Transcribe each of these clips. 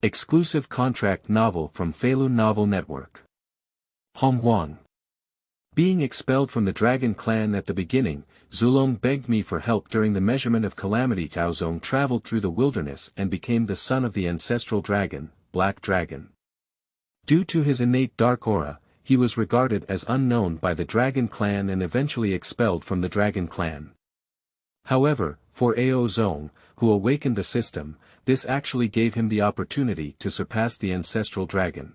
Exclusive contract novel from Feilu Novel Network. Honghuang. Being expelled from the Dragon Clan at the beginning, Zulong begged me for help during the measurement of Calamity. Aozong traveled through the wilderness and became the son of the ancestral dragon, Black Dragon. Due to his innate dark aura, he was regarded as unknown by the Dragon Clan and eventually expelled from the Dragon Clan. However, for Aozong, who awakened the system, this actually gave him the opportunity to surpass the ancestral dragon.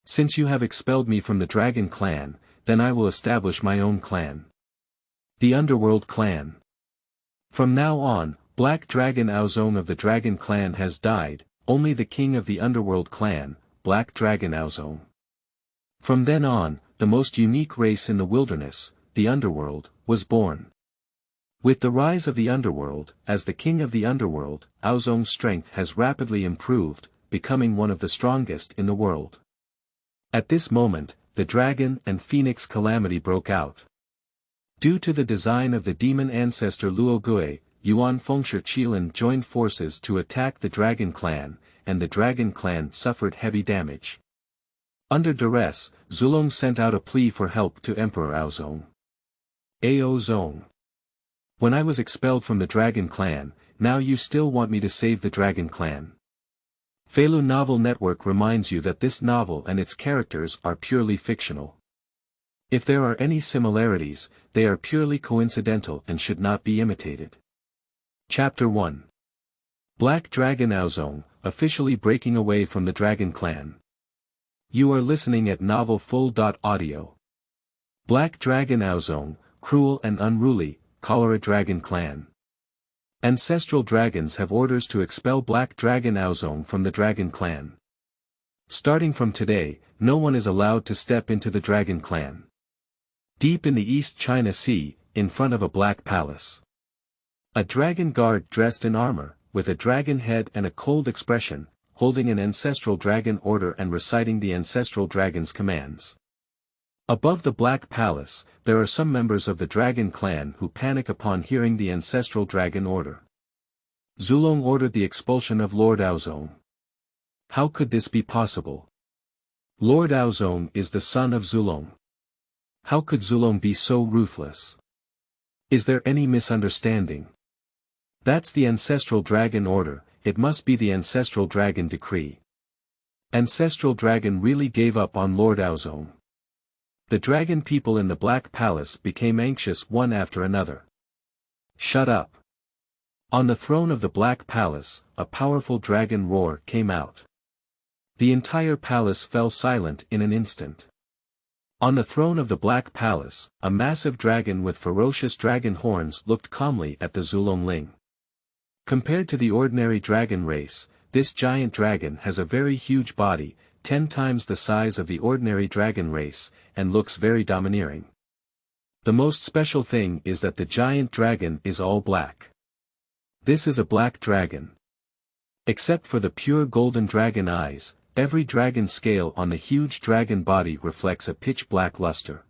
Since you have expelled me from the Dragon Clan, then I will establish my own clan. The Underworld Clan. From now on, Black Dragon Aozong of the Dragon Clan has died, only the king of the Underworld Clan, Black Dragon Aozong. From then on, the most unique race in the wilderness, the Underworld, was born. With the rise of the Underworld, as the king of the Underworld, Aozong's strength has rapidly improved, becoming one of the strongest in the world. At this moment, the Dragon and Phoenix Calamity broke out. Due to the design of the Demon Ancestor Luo Gui, Yuan Fengshi Qilin joined forces to attack the Dragon Clan, and the Dragon Clan suffered heavy damage. Under duress, Zulong sent out a plea for help to Emperor Aozong.Ao Zong. When I was expelled from the Dragon Clan, now you still want me to save the Dragon Clan. Feilu Novel Network reminds you that this novel and its characters are purely fictional. If there are any similarities, they are purely coincidental and should not be imitated. Chapter 1. Black Dragon Aozong, officially breaking away from the Dragon Clan. You are listening at novelfull.audio. Black Dragon Aozong, cruel and unruly, Cholera Dragon Clan. Ancestral dragons have orders to expel Black Dragon Aozong from the Dragon Clan. Starting from today, no one is allowed to step into the Dragon Clan. Deep in the East China Sea, in front of a black palace. A dragon guard dressed in armor, with a dragon head and a cold expression, holding an ancestral dragon order and reciting the ancestral dragon's commands. Above the Black Palace, there are some members of the Dragon Clan who panic upon hearing the ancestral dragon order. Zulong ordered the expulsion of Lord Aozong. How could this be possible? Lord Aozong is the son of Zulong. How could Zulong be so ruthless? Is there any misunderstanding? That's the ancestral dragon order, it must be the ancestral dragon decree. Ancestral dragon really gave up on Lord Aozong. The dragon people in the Black Palace became anxious one after another. Shut up. On the throne of the Black Palace, a powerful dragon roar came out. The entire palace fell silent in an instant. On the throne of the Black Palace, a massive dragon with ferocious dragon horns looked calmly at the Zulong Ling. Compared to the ordinary dragon race, this giant dragon has a very huge body, 10 times the size of the ordinary dragon race, and looks very domineering. The most special thing is that the giant dragon is all black. This is a black dragon. Except for the pure golden dragon eyes, every dragon scale on the huge dragon body reflects a pitch-black luster.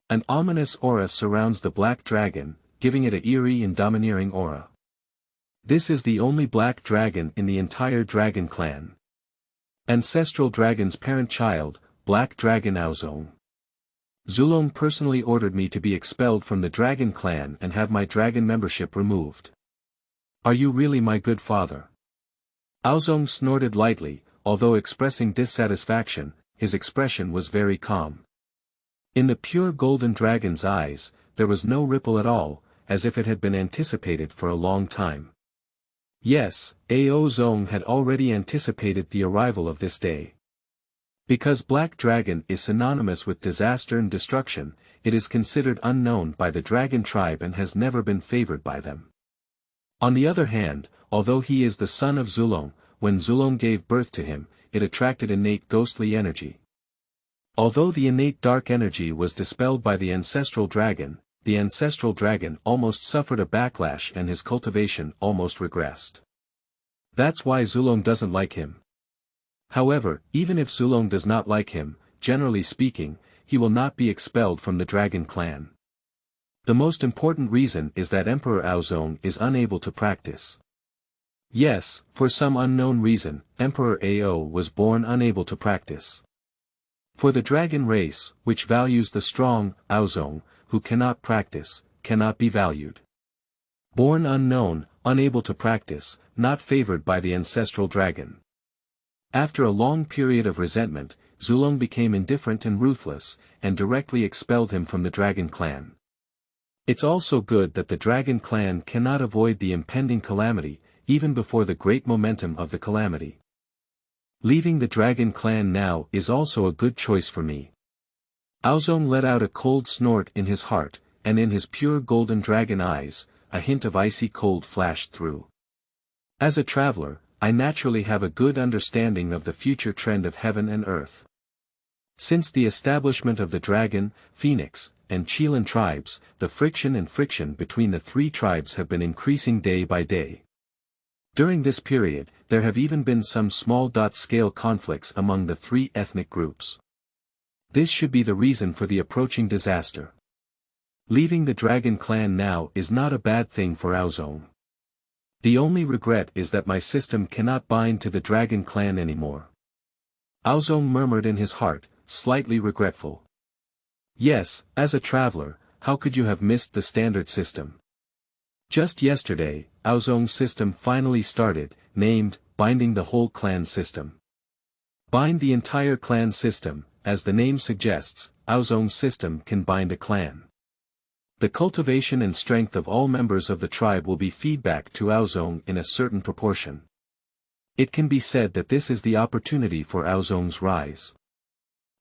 An ominous aura surrounds the black dragon, giving it an eerie and domineering aura. This is the only black dragon in the entire Dragon Clan. Ancestral dragon's parent-child, Black Dragon Aozong. Zulong personally ordered me to be expelled from the Dragon Clan and have my dragon membership removed. Are you really my good father? Aozong snorted lightly, although expressing dissatisfaction, his expression was very calm. In the pure golden dragon's eyes, there was no ripple at all, as if it had been anticipated for a long time. Yes, Aozong had already anticipated the arrival of this day. Because Black Dragon is synonymous with disaster and destruction, it is considered unknown by the dragon tribe and has never been favored by them. On the other hand, although he is the son of Zulong, when Zulong gave birth to him, it attracted innate ghostly energy. Although the innate dark energy was dispelled by the ancestral dragon, the ancestral dragon almost suffered a backlash and his cultivation almost regressed. That's why Zulong doesn't like him. However, even if Zulong does not like him, generally speaking, he will not be expelled from the Dragon Clan. The most important reason is that Emperor Aozong is unable to practice. Yes, for some unknown reason, Emperor Ao was born unable to practice. For the dragon race, which values the strong, Aozong, who cannot practice, cannot be valued. Born unknown, unable to practice, not favored by the ancestral dragon. After a long period of resentment, Zulong became indifferent and ruthless, and directly expelled him from the Dragon Clan. It's also good that the Dragon Clan cannot avoid the impending calamity, even before the great momentum of the calamity. Leaving the Dragon Clan now is also a good choice for me. Aozong let out a cold snort in his heart, and in his pure golden dragon eyes, a hint of icy cold flashed through. As a traveler, I naturally have a good understanding of the future trend of heaven and earth. Since the establishment of the Dragon, Phoenix, and Qilin tribes, the friction between the three tribes have been increasing day by day. During this period, there have even been some small-scale conflicts among the three ethnic groups. This should be the reason for the approaching disaster. Leaving the Dragon Clan now is not a bad thing for Aozong. The only regret is that my system cannot bind to the Dragon Clan anymore. Aozong murmured in his heart, slightly regretful. Yes, as a traveler, how could you have missed the standard system? Just yesterday, Aozong's system finally started, named, Binding the Whole Clan System. Bind the entire clan system, as the name suggests, Aozong's system can bind a clan. The cultivation and strength of all members of the tribe will be feedback to Aozong in a certain proportion. It can be said that this is the opportunity for Aozong's rise.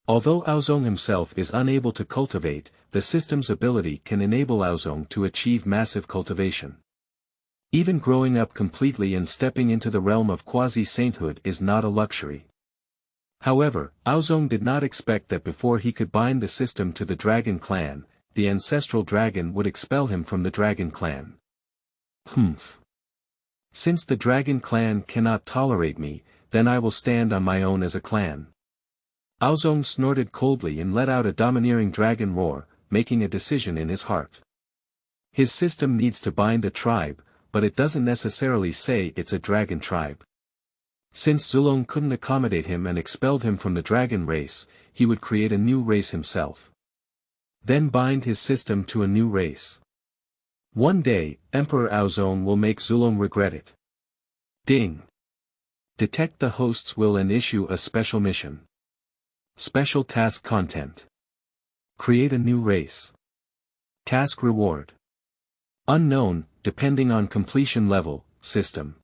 Although Aozong himself is unable to cultivate, the system's ability can enable Aozong to achieve massive cultivation. Even growing up completely and stepping into the realm of quasi-sainthood is not a luxury. However, Aozong did not expect that before he could bind the system to the Dragon Clan, the ancestral dragon would expel him from the Dragon Clan. Since the Dragon Clan cannot tolerate me, then I will stand on my own as a clan. Aozong snorted coldly and let out a domineering dragon roar, making a decision in his heart. His system needs to bind a tribe, but it doesn't necessarily say it's a dragon tribe. Since Zulong couldn't accommodate him and expelled him from the dragon race, he would create a new race himself. Then bind his system to a new race. One day, Emperor Aozong will make Zulong regret it. Ding! Detect the host's will and issue a special mission. Special task content. Create a new race. Task reward. Unknown, depending on completion level, system.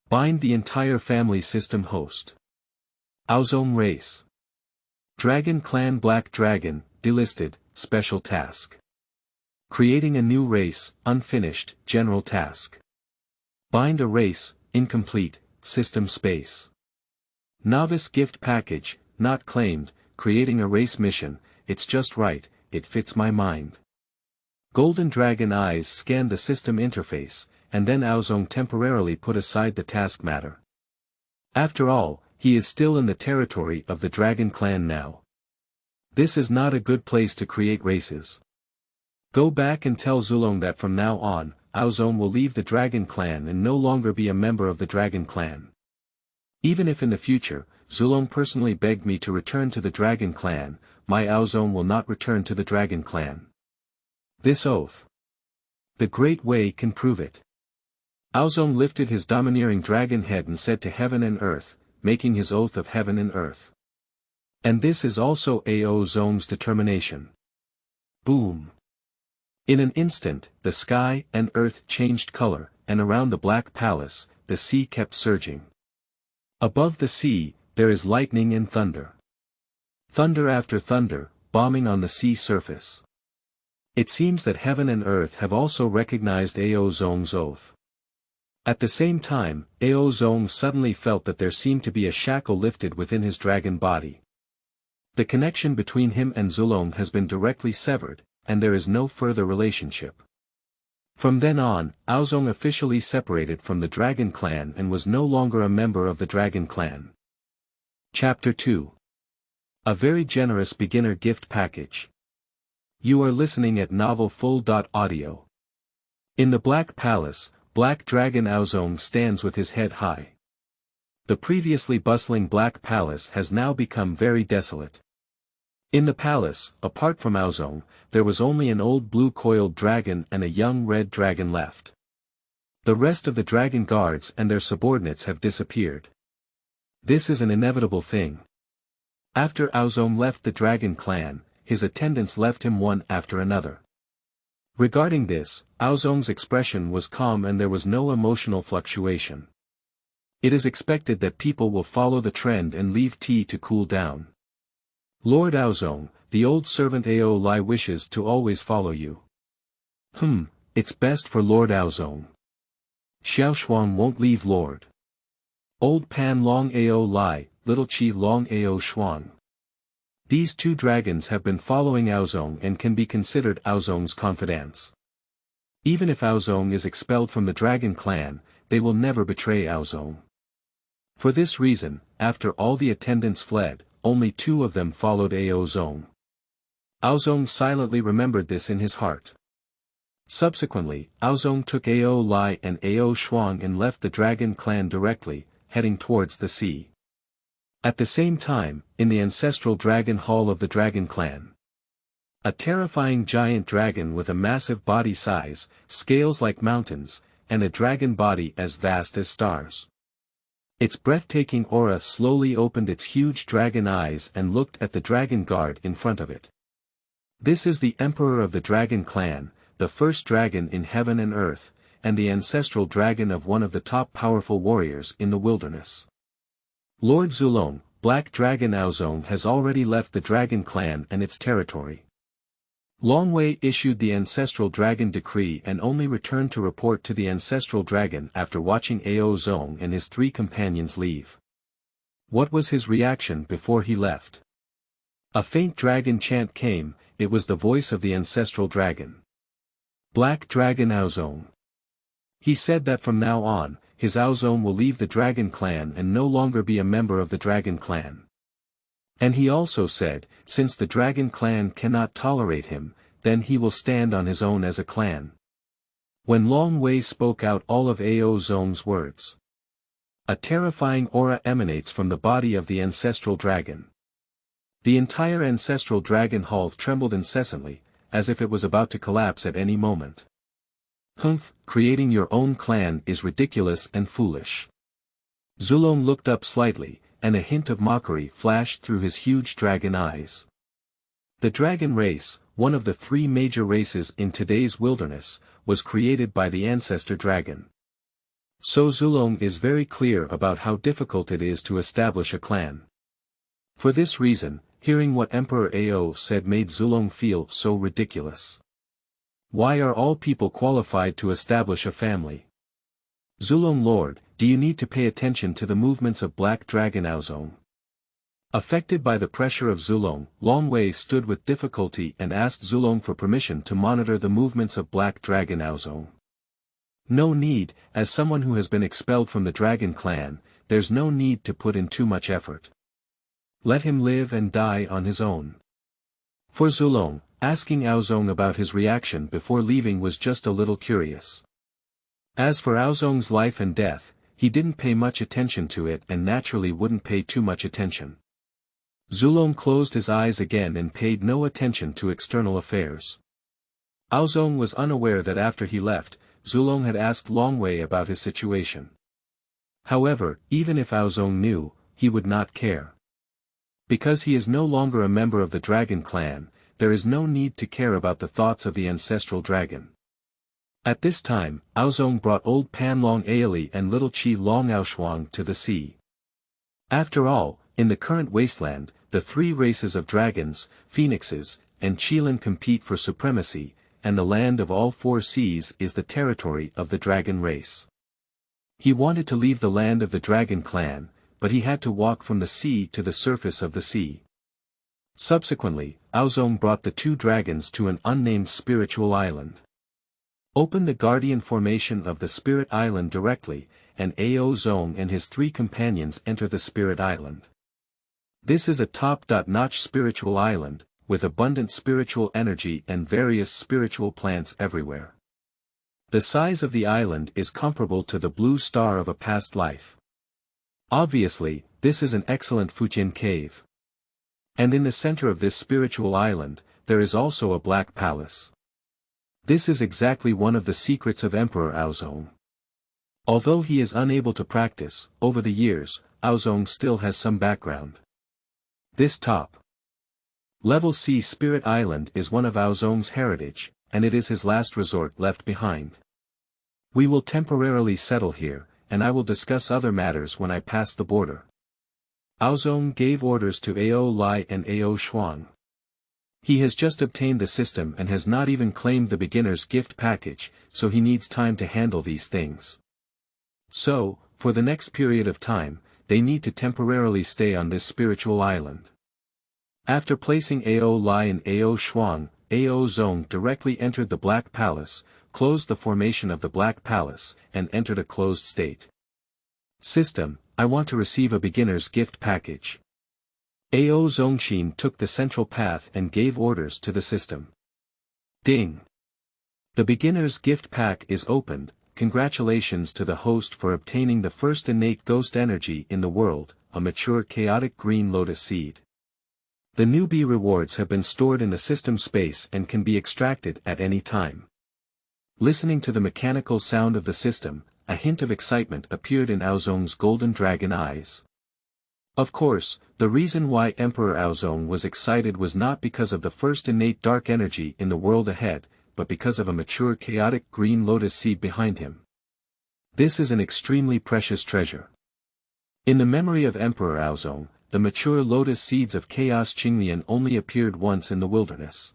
Bind the entire family system host. Aozong race. Dragon Clan Black Dragon, delisted, special task. Creating a new race, unfinished, general task. Bind a race, incomplete, system space. Novice gift package, not claimed, creating a race mission, it's just right, it fits my mind. Golden Dragon eyes scanned the system interface, and then Aozong temporarily put aside the task matter. After all, he is still in the territory of the Dragon Clan now. This is not a good place to create races. Go back and tell Zulong that from now on, Aozong will leave the Dragon Clan and no longer be a member of the Dragon Clan. Even if in the future, Zulong personally begged me to return to the Dragon Clan, my Aozong will not return to the Dragon Clan. This oath. The Great Way can prove it. Aozong lifted his domineering dragon head and said to heaven and earth, making his oath of heaven and earth. And this is also Ao Zong's determination. Boom. In an instant, the sky and earth changed color, and around the Black Palace, the sea kept surging. Above the sea, there is lightning and thunder. Thunder after thunder, bombing on the sea surface. It seems that heaven and earth have also recognized Ao Zong's oath. At the same time, Ao Zong suddenly felt that there seemed to be a shackle lifted within his dragon body. The connection between him and Zulong has been directly severed, and there is no further relationship. From then on, Aozong officially separated from the Dragon Clan and was no longer a member of the Dragon Clan. Chapter 2. A very generous beginner gift package. You are listening at novelfull.audio. In the Black Palace, Black Dragon Aozong stands with his head high. The previously bustling Black Palace has now become very desolate. In the palace, apart from Aozong, there was only an old blue coiled dragon and a young red dragon left. The rest of the dragon guards and their subordinates have disappeared. This is an inevitable thing. After Aozong left the Dragon Clan, his attendants left him one after another. Regarding this, Aozong's expression was calm and there was no emotional fluctuation. It is expected that people will follow the trend and leave tea to cool down. Lord Aozong, the old servant Ao Lai wishes to always follow you. It's best for Lord Aozong. Xiao Shuang won't leave Lord. Old Pan Long Ao Lai, Little Qi Long Ao Shuang. These two dragons have been following Aozong and can be considered Aozong's confidants. Even if Aozong is expelled from the Dragon Clan, they will never betray Aozong. For this reason, after all the attendants fled, only two of them followed Aozong. Aozong silently remembered this in his heart. Subsequently, Aozong took Ao Lai and Ao Shuang and left the Dragon Clan directly, heading towards the sea. At the same time, in the ancestral dragon hall of the Dragon Clan, a terrifying giant dragon with a massive body size, scales like mountains, and a dragon body as vast as stars. Its breathtaking aura slowly opened its huge dragon eyes and looked at the dragon guard in front of it. This is the Emperor of the Dragon Clan, the first dragon in heaven and earth, and the ancestral dragon of one of the top powerful warriors in the wilderness. Lord Zulong, Black Dragon Aozong has already left the Dragon Clan and its territory. Long Wei issued the ancestral dragon decree and only returned to report to the ancestral dragon after watching Ao Zong and his three companions leave. What was his reaction before he left? A faint dragon chant came, it was the voice of the ancestral dragon. Black Dragon Aozong. He said that from now on, his Aozong will leave the Dragon Clan and no longer be a member of the Dragon Clan. And he also said, since the Dragon Clan cannot tolerate him, then he will stand on his own as a clan. When Long Wei spoke out all of Ao Zong's words, a terrifying aura emanates from the body of the ancestral dragon. The entire ancestral dragon hall trembled incessantly, as if it was about to collapse at any moment. Creating your own clan is ridiculous and foolish. Zulong looked up slightly, and a hint of mockery flashed through his huge dragon eyes. The dragon race, one of the three major races in today's wilderness, was created by the ancestor dragon. So Zulong is very clear about how difficult it is to establish a clan. For this reason, hearing what Emperor Ao said made Zulong feel so ridiculous. Why are all people qualified to establish a family? Zulong Lord, do you need to pay attention to the movements of Black Dragon Aozong? Affected by the pressure of Zulong, Long Wei stood with difficulty and asked Zulong for permission to monitor the movements of Black Dragon Aozong. No need, as someone who has been expelled from the Dragon Clan, there's no need to put in too much effort. Let him live and die on his own. For Zulong, asking Aozong about his reaction before leaving was just a little curious. As for Aozong's life and death, he didn't pay much attention to it and naturally wouldn't pay too much attention. Zulong closed his eyes again and paid no attention to external affairs. Aozong was unaware that after he left, Zulong had asked Long Wei about his situation. However, even if Aozong knew, he would not care. Because he is no longer a member of the Dragon Clan, there is no need to care about the thoughts of the ancestral dragon. At this time, Aozong brought Old Pan Long Aili and Little Qi Long Aoshuang to the sea. After all, in the current wasteland, the three races of dragons, phoenixes, and Qilin compete for supremacy, and the land of all four seas is the territory of the dragon race. He wanted to leave the land of the Dragon Clan, but he had to walk from the sea to the surface of the sea. Subsequently, Aozong brought the two dragons to an unnamed spiritual island. Open the guardian formation of the spirit island directly, and Ao Zong and his three companions enter the spirit island. This is a top-notch spiritual island, with abundant spiritual energy and various spiritual plants everywhere. The size of the island is comparable to the blue star of a past life. Obviously, this is an excellent Fujian cave. And in the center of this spiritual island, there is also a black palace. This is exactly one of the secrets of Emperor Aozong. Although he is unable to practice, over the years, Aozong still has some background. This top level C Spirit Island is one of Aozong's heritage, and it is his last resort left behind. We will temporarily settle here, and I will discuss other matters when I pass the border. Aozong gave orders to Ao Lai and Ao Shuang. He has just obtained the system and has not even claimed the beginner's gift package, so he needs time to handle these things. So, for the next period of time, they need to temporarily stay on this spiritual island. After placing Ao Lai and Ao Shuang, Ao Zong directly entered the Black Palace, closed the formation of the Black Palace, and entered a closed state. System, I want to receive a beginner's gift package. Ao Zongqin took the central path and gave orders to the system. Ding! The beginner's gift pack is opened. Congratulations to the host for obtaining the first innate ghost energy in the world, a mature chaotic green lotus seed. The newbie rewards have been stored in the system space and can be extracted at any time. Listening to the mechanical sound of the system, a hint of excitement appeared in Aozong's golden dragon eyes. Of course, the reason why Emperor Aozong was excited was not because of the first innate dark energy in the world ahead, but because of a mature chaotic green lotus seed behind him. This is an extremely precious treasure. In the memory of Emperor Aozong, the mature lotus seeds of Chaos Qinglian only appeared once in the wilderness.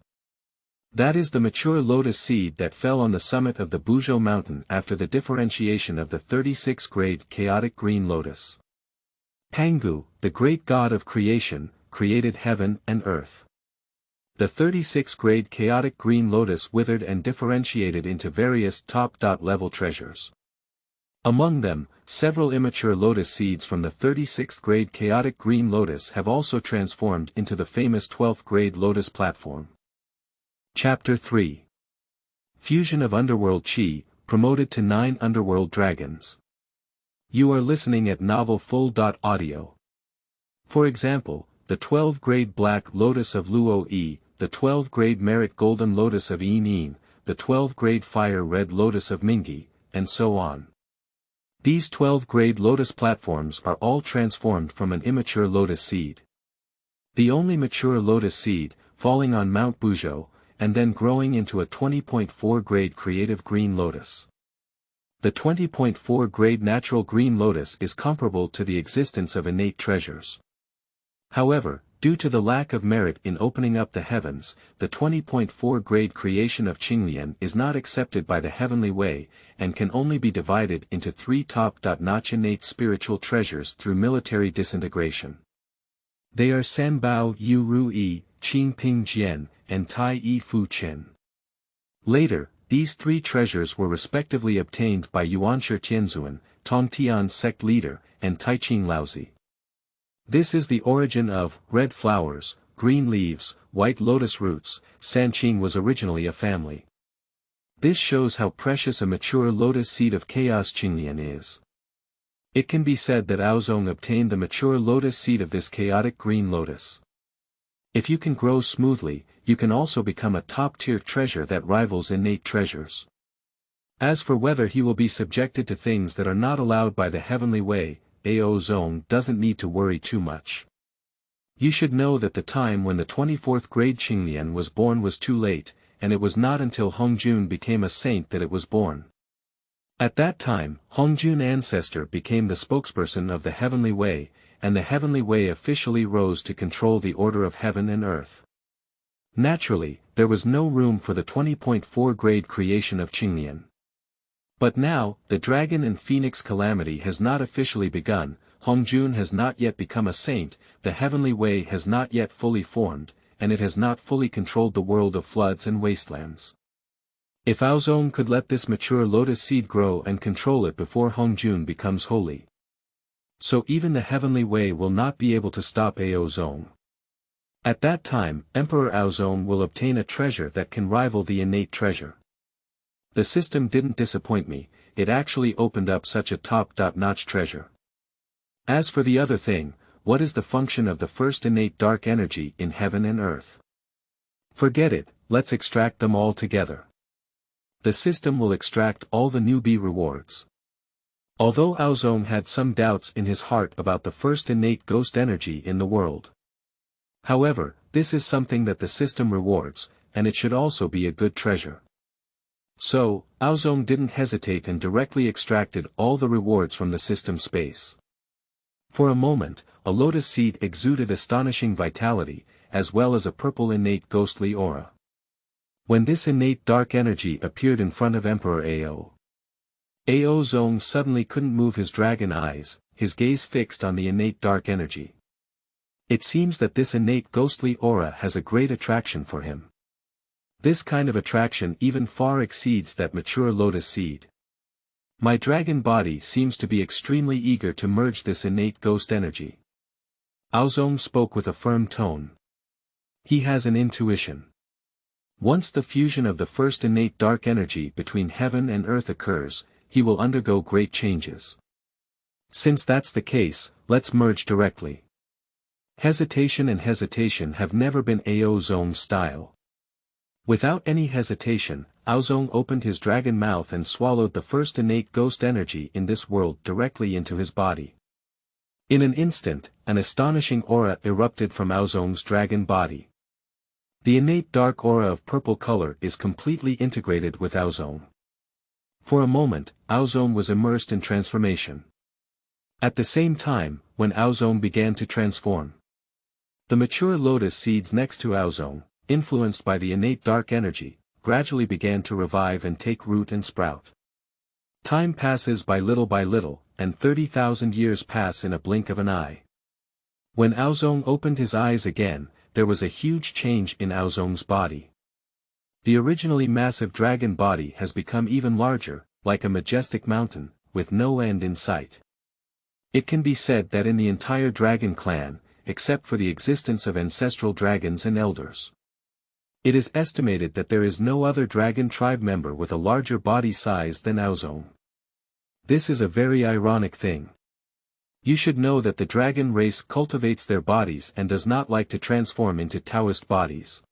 That is the mature lotus seed that fell on the summit of the Buzhou mountain after the differentiation of the 36th-grade chaotic green lotus. Pangu, the great god of creation, created heaven and earth. The 36th-grade chaotic green lotus withered and differentiated into various top-level treasures. Among them, several immature lotus seeds from the 36th-grade chaotic green lotus have also transformed into the famous 12th-grade lotus platform. Chapter 3. Fusion of Underworld Qi, promoted to 9 Underworld Dragons. You are listening at Novel Full.audio. For example, the 12th-grade Black Lotus of Luo Gui, the 12th-grade Merit Golden Lotus of Yin, the 12th-grade Fire Red Lotus of Mingyi, and so on. These 12th-grade lotus platforms are all transformed from an immature lotus seed. The only mature lotus seed, falling on Mount Buzhou, and then growing into a 20.4 grade creative green lotus. The 20.4 grade natural green lotus is comparable to the existence of innate treasures. However, due to the lack of merit in opening up the heavens, the 20.4 grade creation of Qinglian is not accepted by the heavenly way, and can only be divided into 3 top-notch innate spiritual treasures through military disintegration. They are Sanbao Yu Ru Yi, Qing Ping Jian, and Tai Yi Fu Chen. Later, these 3 treasures were respectively obtained by Yuanshi Tianzuan, Tongtian's sect leader, and Taiqing Laozi. This is the origin of red flowers, green leaves, white lotus roots. Sanqing was originally a family. This shows how precious a mature lotus seed of Chaos Qinglian is. It can be said that Aozong obtained the mature lotus seed of this chaotic green lotus. If you can grow smoothly, you can also become a top-tier treasure that rivals innate treasures. As for whether he will be subjected to things that are not allowed by the heavenly way, Ao Zong doesn't need to worry too much. You should know that the time when the 24th grade Qinglian was born was too late, and it was not until Hongjun became a saint that it was born. At that time, Hongjun Ancestor became the spokesperson of the heavenly way, and the heavenly way officially rose to control the order of heaven and earth. Naturally, there was no room for the 20.4 grade creation of Qinglian. But now, the Dragon and Phoenix Calamity has not officially begun, Hongjun has not yet become a saint, the heavenly way has not yet fully formed, and it has not fully controlled the world of floods and wastelands. If Aozong could let this mature lotus seed grow and control it before Hongjun becomes holy, so even the heavenly way will not be able to stop Aozong. At that time, Emperor Aozong will obtain a treasure that can rival the innate treasure. The system didn't disappoint me, it actually opened up such a top-notch treasure. As for the other thing, what is the function of the first innate dark energy in heaven and earth? Forget it, let's extract them all together. The system will extract all the newbie rewards. Although Aozong had some doubts in his heart about the first innate ghost energy in the world. However, this is something that the system rewards, and it should also be a good treasure. So, Aozong didn't hesitate and directly extracted all the rewards from the system space. For a moment, a lotus seed exuded astonishing vitality, as well as a purple innate ghostly aura. When this innate dark energy appeared in front of Emperor Ao Zong suddenly couldn't move his dragon eyes, his gaze fixed on the innate dark energy. It seems that this innate ghostly aura has a great attraction for him. This kind of attraction even far exceeds that mature lotus seed. My dragon body seems to be extremely eager to merge this innate ghost energy. Aozong spoke with a firm tone. He has an intuition. Once the fusion of the first innate dark energy between heaven and earth occurs, he will undergo great changes. Since that's the case, let's merge directly. Hesitation have never been Ao Zong's style. Without any hesitation, Aozong opened his dragon mouth and swallowed the first innate ghost energy in this world directly into his body. In an instant, an astonishing aura erupted from Aozong's dragon body. The innate dark aura of purple color is completely integrated with Aozong. For a moment, Aozong was immersed in transformation. At the same time, when Aozong began to transform, the mature lotus seeds next to Aozong, influenced by the innate dark energy, gradually began to revive and take root and sprout. Time passes by little, and 30,000 years pass in a blink of an eye. When Aozong opened his eyes again, there was a huge change in Aozong's body. The originally massive dragon body has become even larger, like a majestic mountain, with no end in sight. It can be said that in the entire Dragon Clan, except for the existence of ancestral dragons and elders, it is estimated that there is no other dragon tribe member with a larger body size than Aozong. This is a very ironic thing. You should know that the dragon race cultivates their bodies and does not like to transform into Taoist bodies.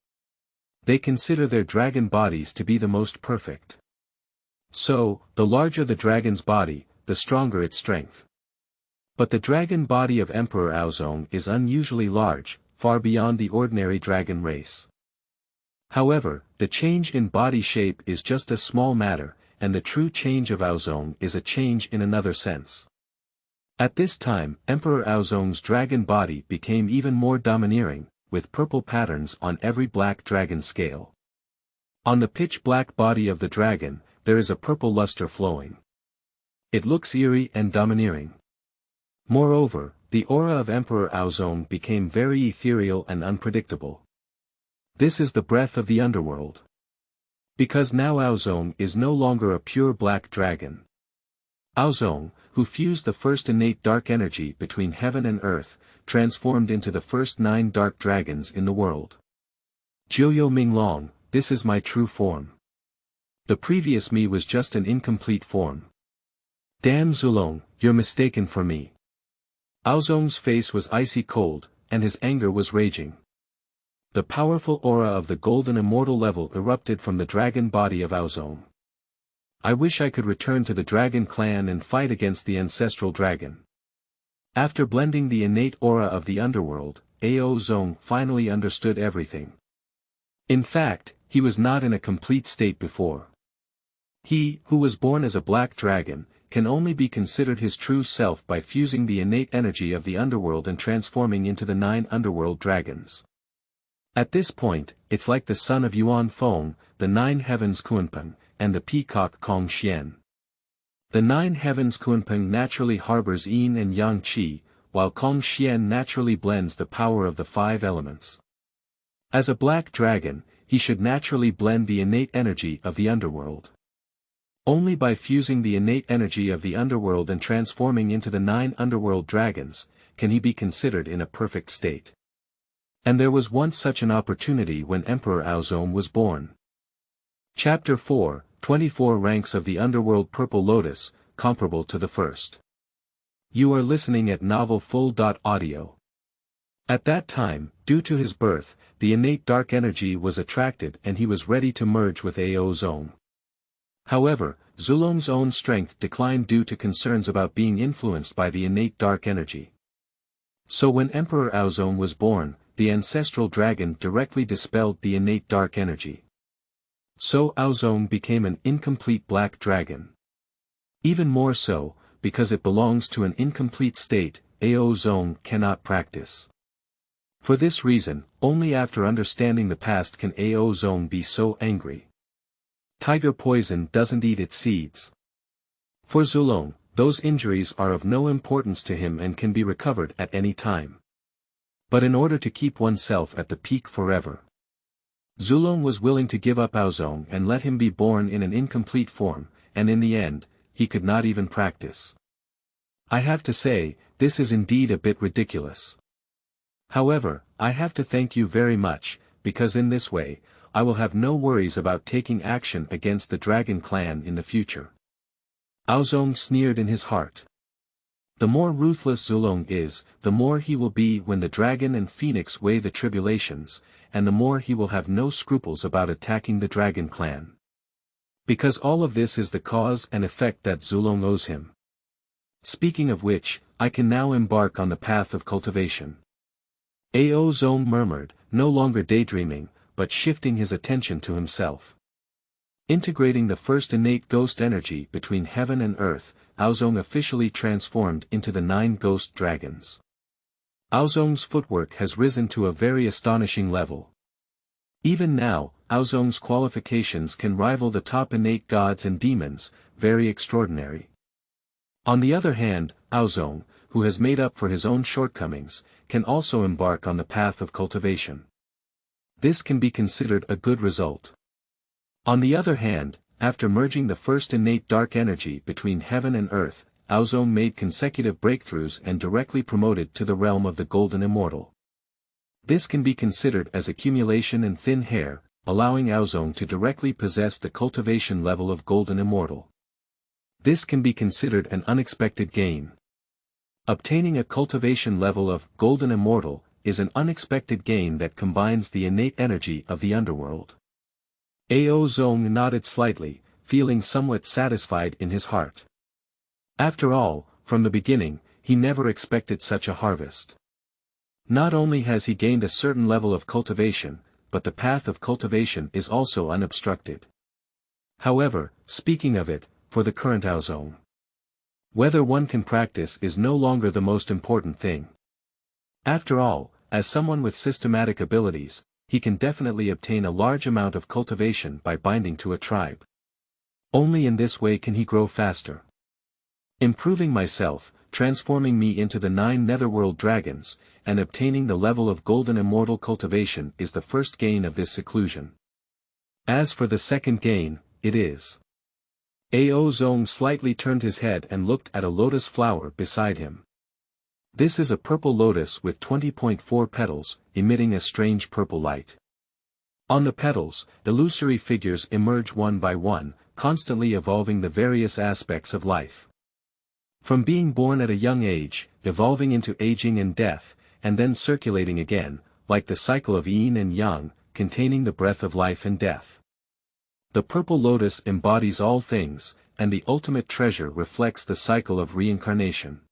They consider their dragon bodies to be the most perfect. So, the larger the dragon's body, the stronger its strength. But the dragon body of Emperor Aozong is unusually large, far beyond the ordinary dragon race. However, the change in body shape is just a small matter, and the true change of Aozong is a change in another sense. At this time, Emperor Aozong's dragon body became even more domineering, with purple patterns on every black dragon scale. On the pitch-black body of the dragon, there is a purple luster flowing. It looks eerie and domineering. Moreover, the aura of Emperor Aozong became very ethereal and unpredictable. This is the breath of the underworld. Because now Aozong is no longer a pure black dragon. Aozong, who fused the first innate dark energy between heaven and earth, transformed into the first 9 dark dragons in the world. Jiuyo Minglong, this is my true form. The previous me was just an incomplete form. Damn Zulong, you're mistaken for me. Aozong's face was icy cold, and his anger was raging. The powerful aura of the golden immortal level erupted from the dragon body of Aozong. I wish I could return to the Dragon Clan and fight against the ancestral dragon. After blending the innate aura of the underworld, Ao Zong finally understood everything. In fact, he was not in a complete state before. He, who was born as a black dragon, can only be considered his true self by fusing the innate energy of the underworld and transforming into the 9 underworld dragons. At this point, it's like the son of Yuan Feng, the 9 heavens Kunpeng, and the peacock Kong Xian. The 9 heavens Kunpeng naturally harbors yin and yang qi, while Kong Xian naturally blends the power of the 5 elements. As a black dragon, he should naturally blend the innate energy of the underworld. Only by fusing the innate energy of the underworld and transforming into the 9 underworld dragons, can he be considered in a perfect state. And there was once such an opportunity when Emperor Aozong was born. Chapter 4, 24 ranks of the Underworld Purple Lotus, comparable to the first. You are listening at Novel Full. Audio. At that time, due to his birth, the innate dark energy was attracted and he was ready to merge with Ao Zong. However, Zulong's own strength declined due to concerns about being influenced by the innate dark energy. So when Emperor Aozong was born, the ancestral dragon directly dispelled the innate dark energy. So Aozong became an incomplete black dragon. Even more so, because it belongs to an incomplete state, Ao Zong cannot practice. For this reason, only after understanding the past can Ao Zong be so angry. Tiger poison doesn't eat its seeds. For Zulong, those injuries are of no importance to him and can be recovered at any time. But in order to keep oneself at the peak forever, Zulong was willing to give up Aozong and let him be born in an incomplete form, and in the end, he could not even practice. I have to say, this is indeed a bit ridiculous. However, I have to thank you very much, because in this way, I will have no worries about taking action against the Dragon Clan in the future. Aozong sneered in his heart. The more ruthless Zulong is, the more he will be when the Dragon and Phoenix weigh the tribulations, and the more he will have no scruples about attacking the Dragon Clan. Because all of this is the cause and effect that Zulong owes him. Speaking of which, I can now embark on the path of cultivation. Ao Zong murmured, no longer daydreaming, but shifting his attention to himself. Integrating the first innate ghost energy between heaven and earth, Aozong officially transformed into the 9 ghost dragons. Aozong's footwork has risen to a very astonishing level. Even now, Aozong's qualifications can rival the top innate gods and demons, very extraordinary. On the other hand, Aozong, who has made up for his own shortcomings, can also embark on the path of cultivation. This can be considered a good result. On the other hand, after merging the first innate dark energy between heaven and earth, Aozong made consecutive breakthroughs and directly promoted to the realm of the Golden Immortal. This can be considered as accumulation in thin hair, allowing Aozong to directly possess the cultivation level of Golden Immortal. This can be considered an unexpected gain. Obtaining a cultivation level of Golden Immortal is an unexpected gain that combines the innate energy of the underworld. Ao Zong nodded slightly, feeling somewhat satisfied in his heart. After all, from the beginning, he never expected such a harvest. Not only has he gained a certain level of cultivation, but the path of cultivation is also unobstructed. However, speaking of it, for the current Aozong, whether one can practice is no longer the most important thing. After all, as someone with systematic abilities, he can definitely obtain a large amount of cultivation by binding to a tribe. Only in this way can he grow faster. Improving myself, transforming me into the 9 netherworld dragons, and obtaining the level of Golden Immortal cultivation is the first gain of this seclusion. As for the second gain, it is. Ao Zong slightly turned his head and looked at a lotus flower beside him. This is a purple lotus with 20.4 petals, emitting a strange purple light. On the petals, illusory figures emerge one by one, constantly evolving the various aspects of life. From being born at a young age, evolving into aging and death, and then circulating again, like the cycle of yin and yang, containing the breath of life and death. The purple lotus embodies all things, and the ultimate treasure reflects the cycle of reincarnation.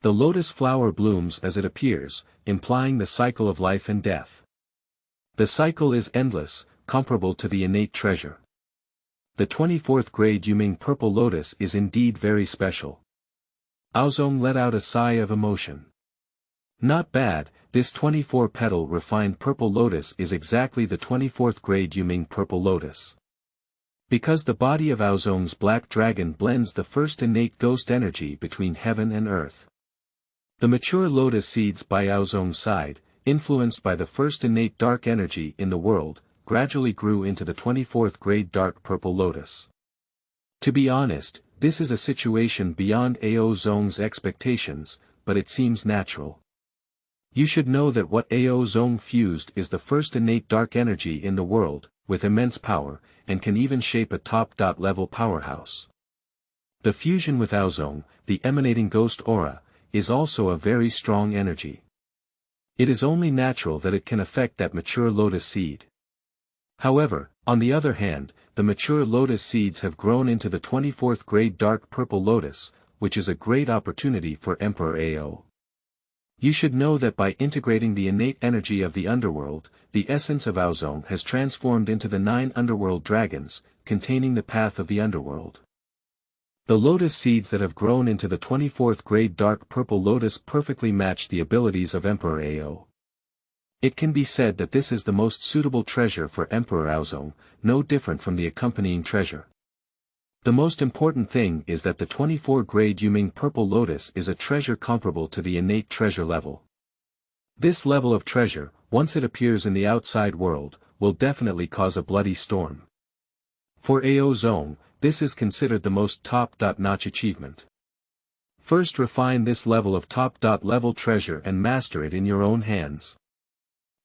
The lotus flower blooms as it appears, implying the cycle of life and death. The cycle is endless, comparable to the innate treasure. The 24th grade Yuming purple lotus is indeed very special. Aozong let out a sigh of emotion. Not bad, this 24-petal refined purple lotus is exactly the 24th grade Yuming purple lotus. Because the body of Aozong's black dragon blends the first innate ghost energy between heaven and earth. The mature lotus seeds by Aozong's side, influenced by the first innate dark energy in the world, gradually grew into the 24th grade dark purple lotus. To be honest, this is a situation beyond Ao Zong's expectations, but it seems natural. You should know that what Ao Zong fused is the first innate dark energy in the world, with immense power, and can even shape a top-level powerhouse. The fusion with Aozong, the emanating ghost aura, is also a very strong energy. It is only natural that it can affect that mature lotus seed. However, on the other hand, the mature lotus seeds have grown into the 24th grade dark purple lotus, which is a great opportunity for Emperor Ao. You should know that by integrating the innate energy of the underworld, the essence of Aozong has transformed into the 9 underworld dragons, containing the path of the underworld. The lotus seeds that have grown into the 24th grade dark purple lotus perfectly match the abilities of Emperor Ao. It can be said that this is the most suitable treasure for Emperor Aozong, no different from the accompanying treasure. The most important thing is that the 24 grade Yuming purple lotus is a treasure comparable to the innate treasure level. This level of treasure, once it appears in the outside world, will definitely cause a bloody storm. For Ao Zong, this is considered the most top-notch achievement. First refine this level of top-level treasure and master it in your own hands.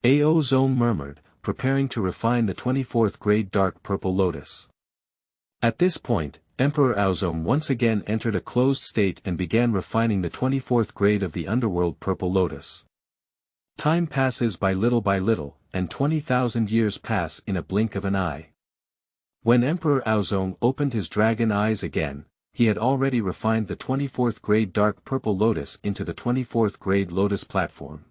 Ao Zong murmured, preparing to refine the 24th grade dark purple lotus. At this point, Emperor Aozong once again entered a closed state and began refining the 24th grade of the underworld purple lotus. Time passes by little, and 20,000 years pass in a blink of an eye. When Emperor Aozong opened his dragon eyes again, he had already refined the 24th grade dark purple lotus into the 24th grade lotus platform.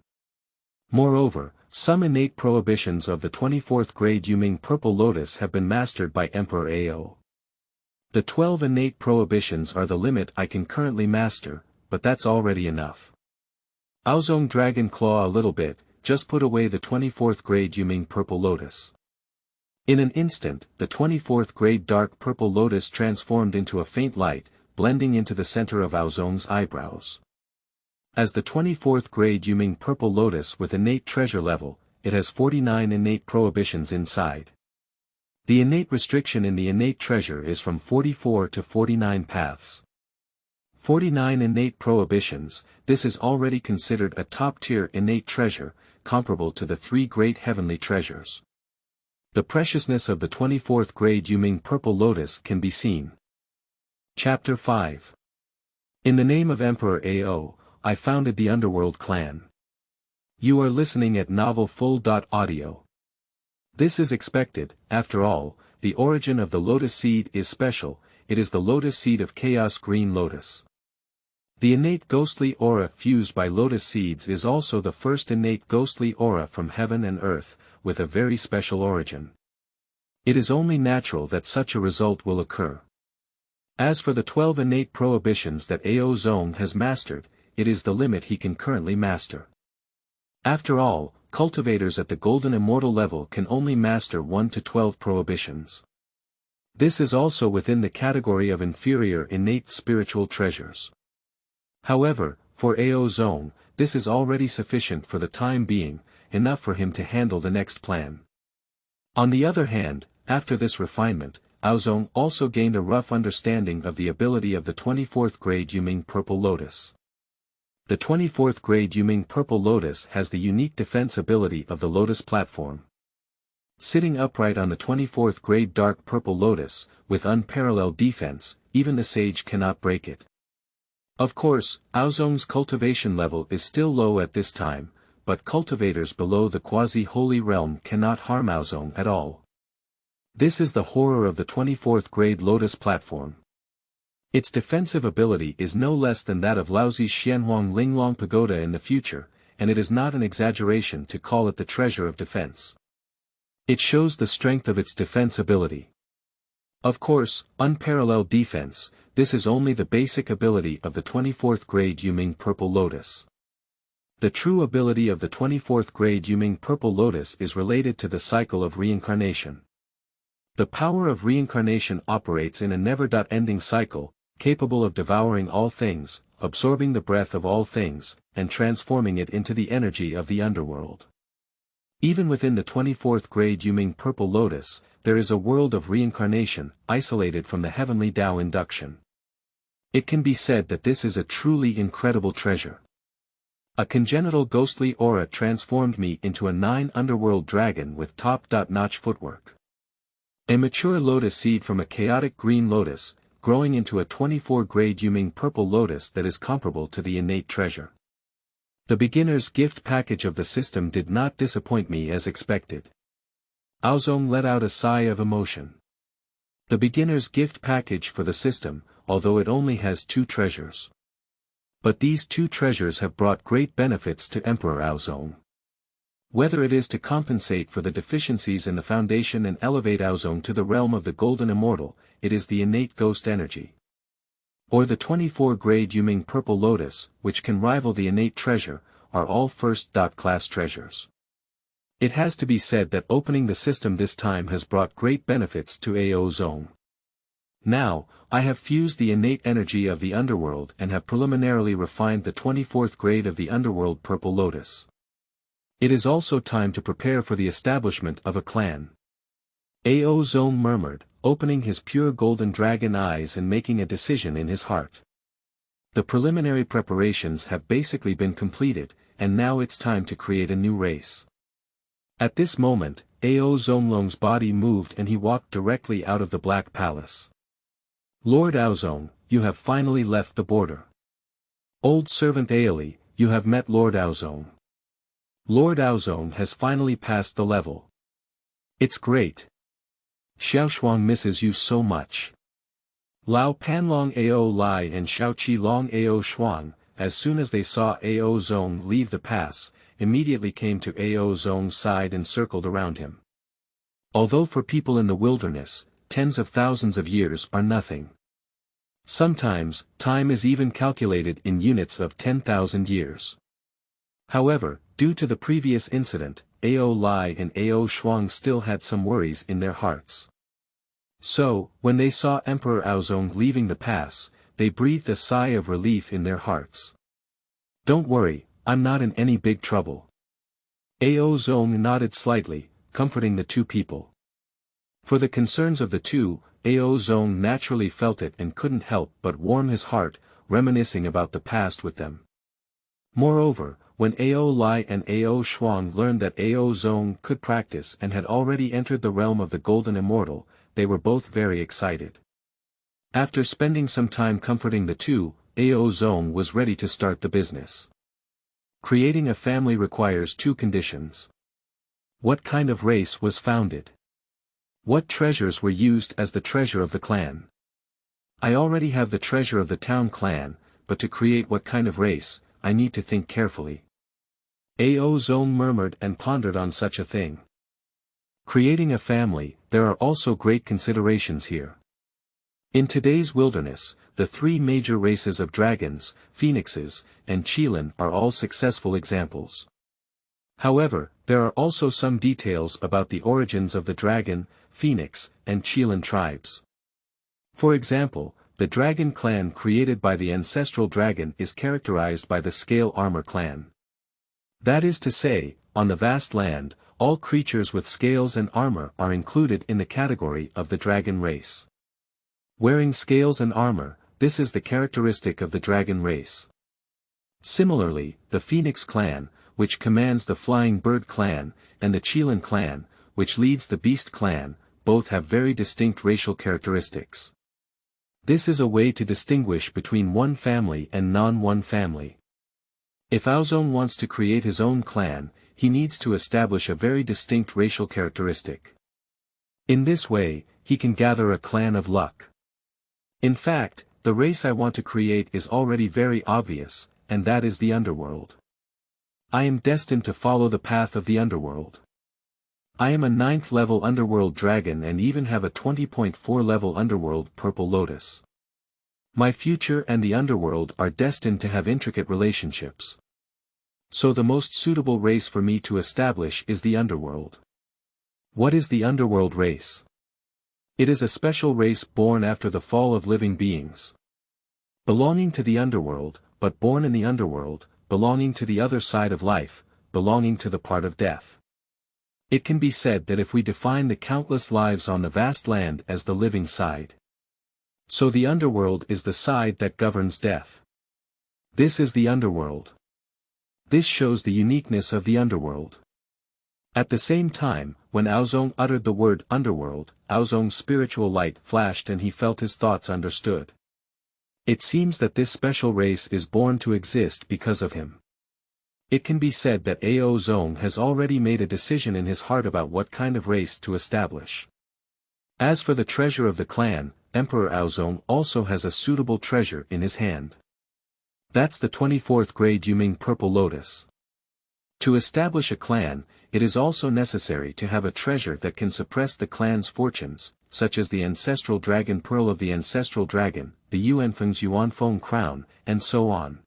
Moreover, some innate prohibitions of the 24th grade Yuming purple lotus have been mastered by Emperor Ao. The 12 innate prohibitions are the limit I can currently master, but that's already enough. Aozong dragon claw a little bit, just put away the 24th grade Yuming purple lotus. In an instant, the 24th grade dark purple lotus transformed into a faint light, blending into the center of Aozong's eyebrows. As the 24th grade Yuming purple lotus with innate treasure level, it has 49 innate prohibitions inside. The innate restriction in the innate treasure is from 44 to 49 paths. 49 innate prohibitions, this is already considered a top-tier innate treasure, comparable to the 3 great heavenly treasures. The preciousness of the 24th grade Yuming purple lotus can be seen. Chapter 5. In the name of Emperor Ao, I founded the Underworld Clan. You are listening at novelfull.audio. This is expected, after all, the origin of the lotus seed is special, it is the lotus seed of chaos green lotus. The innate ghostly aura fused by lotus seeds is also the first innate ghostly aura from heaven and earth, with a very special origin. It is only natural that such a result will occur. As for the 12 innate prohibitions that Ao Zong has mastered, it is the limit he can currently master. After all, cultivators at the golden immortal level can only master 1 to 12 prohibitions. This is also within the category of inferior innate spiritual treasures. However, for Ao Zong, this is already sufficient for the time being, enough for him to handle the next plan. On the other hand, after this refinement, Aozong also gained a rough understanding of the ability of the 24th grade Yuming purple lotus. The 24th grade Yuming purple lotus has the unique defense ability of the lotus platform. Sitting upright on the 24th grade dark purple lotus, with unparalleled defense, even the sage cannot break it. Of course, Aozong's cultivation level is still low at this time, but cultivators below the quasi-holy realm cannot harm Aozong at all. This is the horror of the 24th grade lotus platform. Its defensive ability is no less than that of Laozi's Xianhuang Linglong Pagoda in the future, and it is not an exaggeration to call it the treasure of defense. It shows the strength of its defense ability. Of course, unparalleled defense, this is only the basic ability of the 24th grade Yuming purple lotus. The true ability of the 24th grade Yuming purple lotus is related to the cycle of reincarnation. The power of reincarnation operates in a never-ending cycle, capable of devouring all things, absorbing the breath of all things, and transforming it into the energy of the underworld. Even within the 24th grade Yuming purple lotus, there is a world of reincarnation, isolated from the heavenly Tao induction. It can be said that this is a truly incredible treasure. A congenital ghostly aura transformed me into a 9 underworld dragon with top-notch footwork. A mature lotus seed from a chaotic green lotus, growing into a 24-grade Yuming purple lotus that is comparable to the innate treasure. The beginner's gift package of the system did not disappoint me as expected. Aozong let out a sigh of emotion. The beginner's gift package for the system, although it only has 2 treasures. But these 2 treasures have brought great benefits to Emperor Aozong. Whether it is to compensate for the deficiencies in the foundation and elevate Aozong to the realm of the golden immortal, it is the innate ghost energy. Or the 24-grade Yuming purple lotus, which can rival the innate treasure, are all first-class treasures. It has to be said that opening the system this time has brought great benefits to Aozong. Now, I have fused the innate energy of the underworld and have preliminarily refined the 24th grade of the underworld purple lotus. It is also time to prepare for the establishment of a clan. Aozong murmured, opening his pure golden dragon eyes and making a decision in his heart. The preliminary preparations have basically been completed, and now it's time to create a new race. At this moment, Aozong's body moved and he walked directly out of the Black Palace. Lord Aozong, you have finally left the border. Old servant Aoli, you have met Lord Aozong. Lord Aozong has finally passed the level. It's great. Xiaoshuang misses you so much. Lao Panlong Ao Lai and Xiaoqi Long Ao Shuang, as soon as they saw Aozong leave the pass, immediately came to Aozong's side and circled around him. Although for people in the wilderness, tens of thousands of years are nothing. Sometimes, time is even calculated in units of 10,000 years. However, due to the previous incident, Ao Lai and Ao Shuang still had some worries in their hearts. So, when they saw Emperor Aozong leaving the pass, they breathed a sigh of relief in their hearts. Don't worry, I'm not in any big trouble. Aozong nodded slightly, comforting the 2 people. For the concerns of the 2, Aozong naturally felt it and couldn't help but warm his heart, reminiscing about the past with them. Moreover, when Ao Lai and Ao Shuang learned that Aozong could practice and had already entered the realm of the golden immortal, they were both very excited. After spending some time comforting the 2, Aozong was ready to start the business. Creating a family requires 2 conditions. What kind of race was founded? What treasures were used as the treasure of the clan? I already have the treasure of the town clan, but to create what kind of race, I need to think carefully. Aozong murmured and pondered on such a thing. Creating a family, there are also great considerations here. In today's wilderness, the 3 major races of dragons, phoenixes, and Qilin are all successful examples. However, there are also some details about the origins of the dragon, phoenix, and Qilin tribes. For example, the dragon clan created by the ancestral dragon is characterized by the scale armor clan. That is to say, on the vast land, all creatures with scales and armor are included in the category of the dragon race. Wearing scales and armor, this is the characteristic of the dragon race. Similarly, the Phoenix clan, which commands the Flying Bird clan, and the Qilin clan, which leads the Beast clan, both have very distinct racial characteristics. This is a way to distinguish between one family and non-one family. If Aozong wants to create his own clan, he needs to establish a very distinct racial characteristic. In this way, he can gather a clan of luck. In fact, the race I want to create is already very obvious, and that is the underworld. I am destined to follow the path of the underworld. I am a 9th level underworld dragon and even have a 20.4 level underworld purple lotus. My future and the underworld are destined to have intricate relationships. So the most suitable race for me to establish is the underworld. What is the underworld race? It is a special race born after the fall of living beings. Belonging to the underworld, but born in the underworld, belonging to the other side of life, belonging to the part of death. It can be said that if we define the countless lives on the vast land as the living side, so the underworld is the side that governs death. This is the underworld. This shows the uniqueness of the underworld. At the same time, when Aozong uttered the word Underworld, Aozong's spiritual light flashed and he felt his thoughts understood. It seems that this special race is born to exist because of him. It can be said that Ao Zong has already made a decision in his heart about what kind of race to establish. As for the treasure of the clan, Emperor Aozong also has a suitable treasure in his hand. That's the 24th grade Yuming Purple Lotus. To establish a clan, it is also necessary to have a treasure that can suppress the clan's fortunes, such as the Ancestral Dragon Pearl of the Ancestral Dragon, the Yuan Fengshi Qilin Crown, and so on.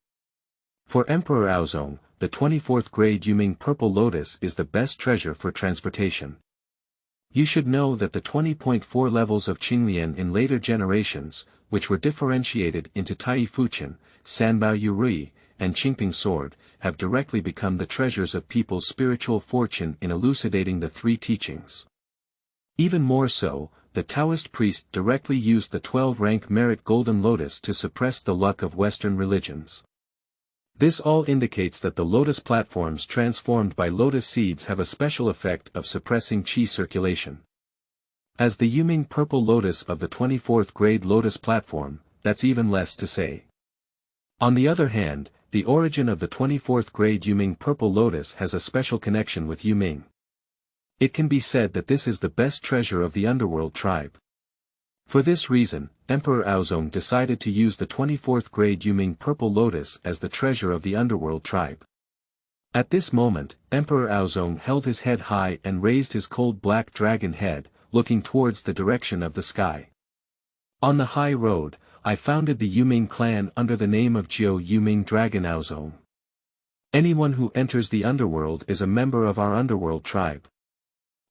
For Emperor Aozong, the 24th grade Yuming Purple Lotus is the best treasure for transportation. You should know that the 20.4 levels of Qinglian in later generations, which were differentiated into Tai Fuqian, Sanbao Yuri, and Qingping Sword, have directly become the treasures of people's spiritual fortune in elucidating the three teachings. Even more so, the Taoist priest directly used the 12-rank merit Golden Lotus to suppress the luck of Western religions. This all indicates that the lotus platforms transformed by lotus seeds have a special effect of suppressing qi circulation. As the Yuming Purple Lotus of the 24th grade lotus platform, that's even less to say. On the other hand, the origin of the 24th grade Yuming Purple Lotus has a special connection with Yuming. It can be said that this is the best treasure of the Underworld tribe. For this reason, Emperor Aozong decided to use the 24th grade Yuming Purple Lotus as the treasure of the Underworld tribe. At this moment, Emperor Aozong held his head high and raised his cold black dragon head, looking towards the direction of the sky. On the high road, I founded the Yuming clan under the name of Jiu Yuming Dragon Aozong. Anyone who enters the Underworld is a member of our Underworld tribe.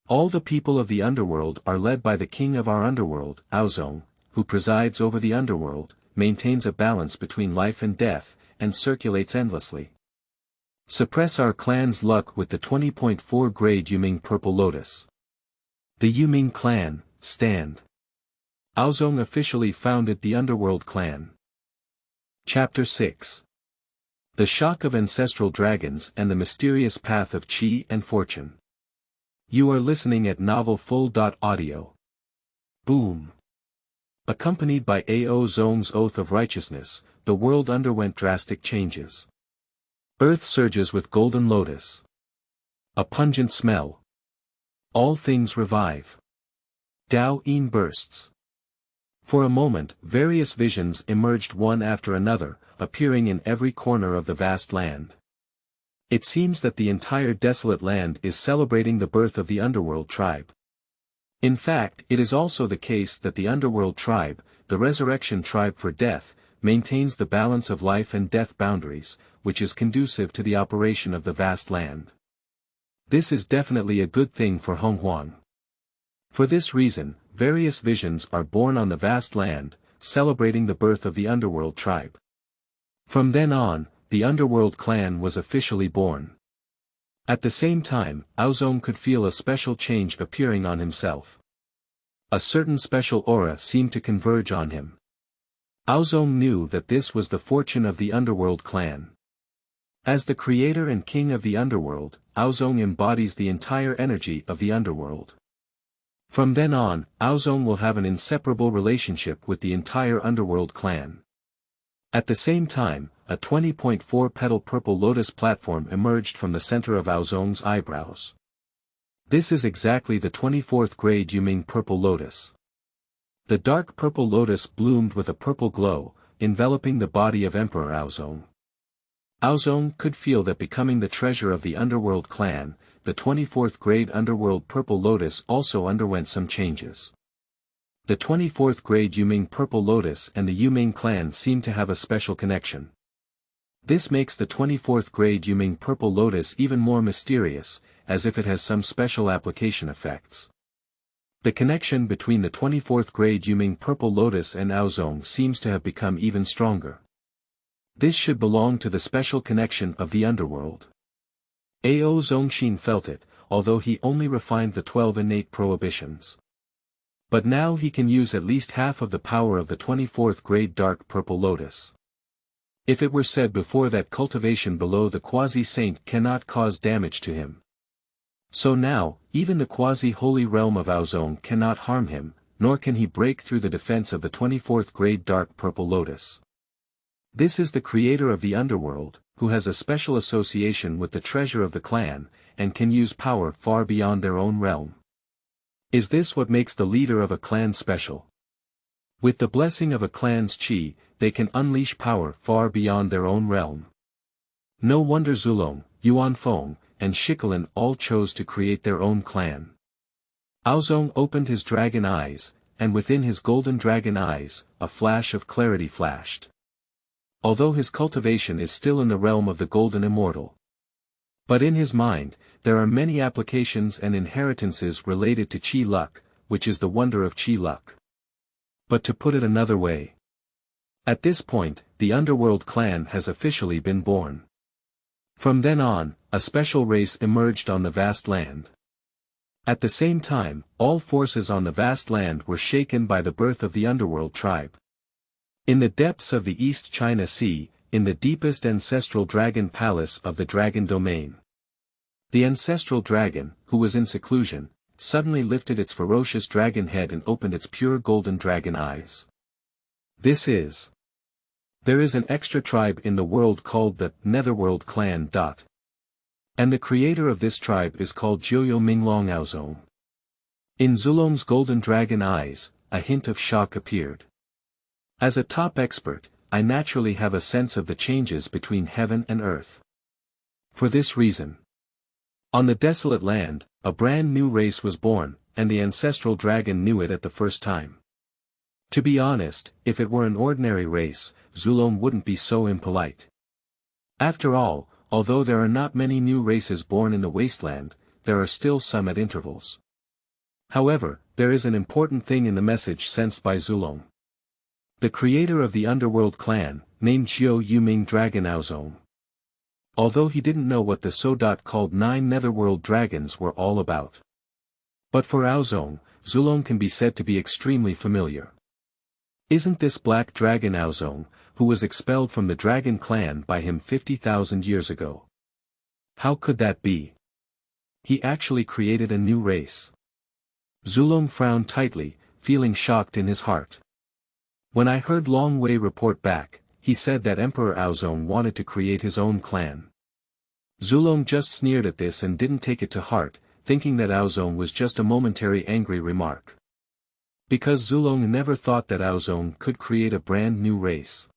All the people of the Underworld are led by the king of our Underworld, Aozong, who presides over the Underworld, maintains a balance between life and death, and circulates endlessly. Suppress our clan's luck with the 20.4 grade Yuming Purple Lotus. The Yuming clan, stand. Aozong officially founded the Underworld Clan. Chapter 6. The Shock of Ancestral Dragons and the Mysterious Path of Qi and Fortune. You are listening at Novel Full.audio. Boom. Accompanied by Ao Zong's Oath of Righteousness, the world underwent drastic changes. Earth surges with golden lotus. A pungent smell. All things revive. Dao Yin bursts. For a moment, various visions emerged one after another, appearing in every corner of the vast land. It seems that the entire desolate land is celebrating the birth of the Underworld tribe. In fact, it is also the case that the Underworld tribe, the resurrection tribe for death, maintains the balance of life and death boundaries, which is conducive to the operation of the vast land. This is definitely a good thing for Honghuang. For this reason, various visions are born on the vast land, celebrating the birth of the Underworld tribe. From then on, the Underworld clan was officially born. At the same time, Aozong could feel a special change appearing on himself. A certain special aura seemed to converge on him. Aozong knew that this was the fortune of the Underworld clan. As the creator and king of the Underworld, Aozong embodies the entire energy of the Underworld. From then on, Aozong will have an inseparable relationship with the entire Underworld clan. At the same time, a 20.4 petal purple lotus platform emerged from the center of Aozong's eyebrows. This is exactly the 24th grade Yuming Purple Lotus. The dark purple lotus bloomed with a purple glow, enveloping the body of Emperor Aozong. Aozong could feel that becoming the treasure of the Underworld clan, the 24th grade Underworld Purple Lotus also underwent some changes. The 24th grade Yuming Purple Lotus and the Yuming clan seem to have a special connection. This makes the 24th grade Yuming Purple Lotus even more mysterious, as if it has some special application effects. The connection between the 24th grade Yuming Purple Lotus and Aozong seems to have become even stronger. This should belong to the special connection of the Underworld. Ao Zong felt it, although he only refined the 12 innate prohibitions. But now he can use at least half of the power of the 24th grade Dark Purple Lotus. If it were said before that cultivation below the quasi-saint cannot cause damage to him. So now, even the quasi-holy realm of Aozong cannot harm him, nor can he break through the defense of the 24th grade Dark Purple Lotus. This is the creator of the Underworld, who has a special association with the treasure of the clan, and can use power far beyond their own realm. Is this what makes the leader of a clan special? With the blessing of a clan's chi, they can unleash power far beyond their own realm. No wonder Zulong, Yuan Fengshi, and Qilin all chose to create their own clan. Aozong opened his dragon eyes, and within his golden dragon eyes, a flash of clarity flashed. Although his cultivation is still in the realm of the golden immortal. But in his mind, there are many applications and inheritances related to chi luck, which is the wonder of chi luck. But to put it another way. At this point, the Underworld Clan has officially been born. From then on, a special race emerged on the vast land. At the same time, all forces on the vast land were shaken by the birth of the Underworld tribe. In the depths of the East China Sea, in the deepest ancestral dragon palace of the dragon domain. The ancestral dragon, who was in seclusion, suddenly lifted its ferocious dragon head and opened its pure golden dragon eyes. There is an extra tribe in the world called the Netherworld Clan. And the creator of this tribe is called Jiuyo Minglong Aozong. In Zulong's golden dragon eyes, a hint of shock appeared. As a top expert, I naturally have a sense of the changes between heaven and earth. For this reason. On the desolate land, a brand new race was born, and the ancestral dragon knew it at the first time. To be honest, if it were an ordinary race, Zulong wouldn't be so impolite. After all, although there are not many new races born in the wasteland, there are still some at intervals. However, there is an important thing in the message sensed by Zulong. The creator of the Underworld Clan, named Jiu Yuming Dragon Aozong. Although he didn't know what the so-called 9 Netherworld dragons were all about. But for Aozong, Zulong can be said to be extremely familiar. Isn't this Black Dragon Aozong, who was expelled from the Dragon Clan by him 50,000 years ago? How could that be? He actually created a new race. Zulong frowned tightly, feeling shocked in his heart. When I heard Long Wei report back, he said that Emperor Aozong wanted to create his own clan. Zulong just sneered at this and didn't take it to heart, thinking that Aozong was just a momentary angry remark. Because Zulong never thought that Aozong could create a brand new race.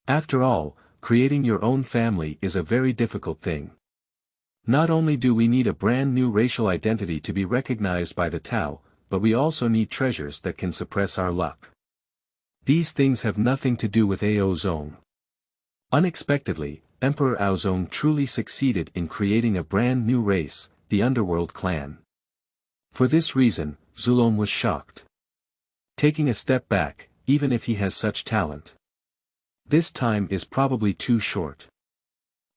After all, creating your own family is a very difficult thing. Not only do we need a brand new racial identity to be recognized by the Tao, but we also need treasures that can suppress our luck. These things have nothing to do with Aozong. Unexpectedly, Emperor Aozong truly succeeded in creating a brand new race, the Underworld Clan. For this reason, Zulong was shocked. Taking a step back, even if he has such talent. This time is probably too short.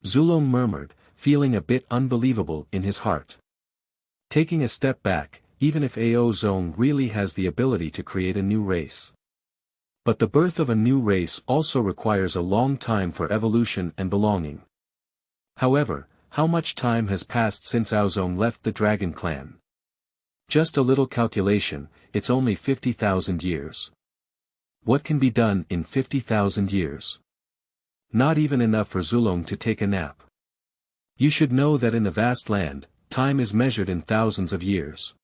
Zulong murmured, feeling a bit unbelievable in his heart. Taking a step back, even if Aozong really has the ability to create a new race. But the birth of a new race also requires a long time for evolution and belonging. However, how much time has passed since Aozong left the Dragon Clan? Just a little calculation, it's only 50,000 years. What can be done in 50,000 years? Not even enough for Zulong to take a nap. You should know that in the vast land, time is measured in thousands of years.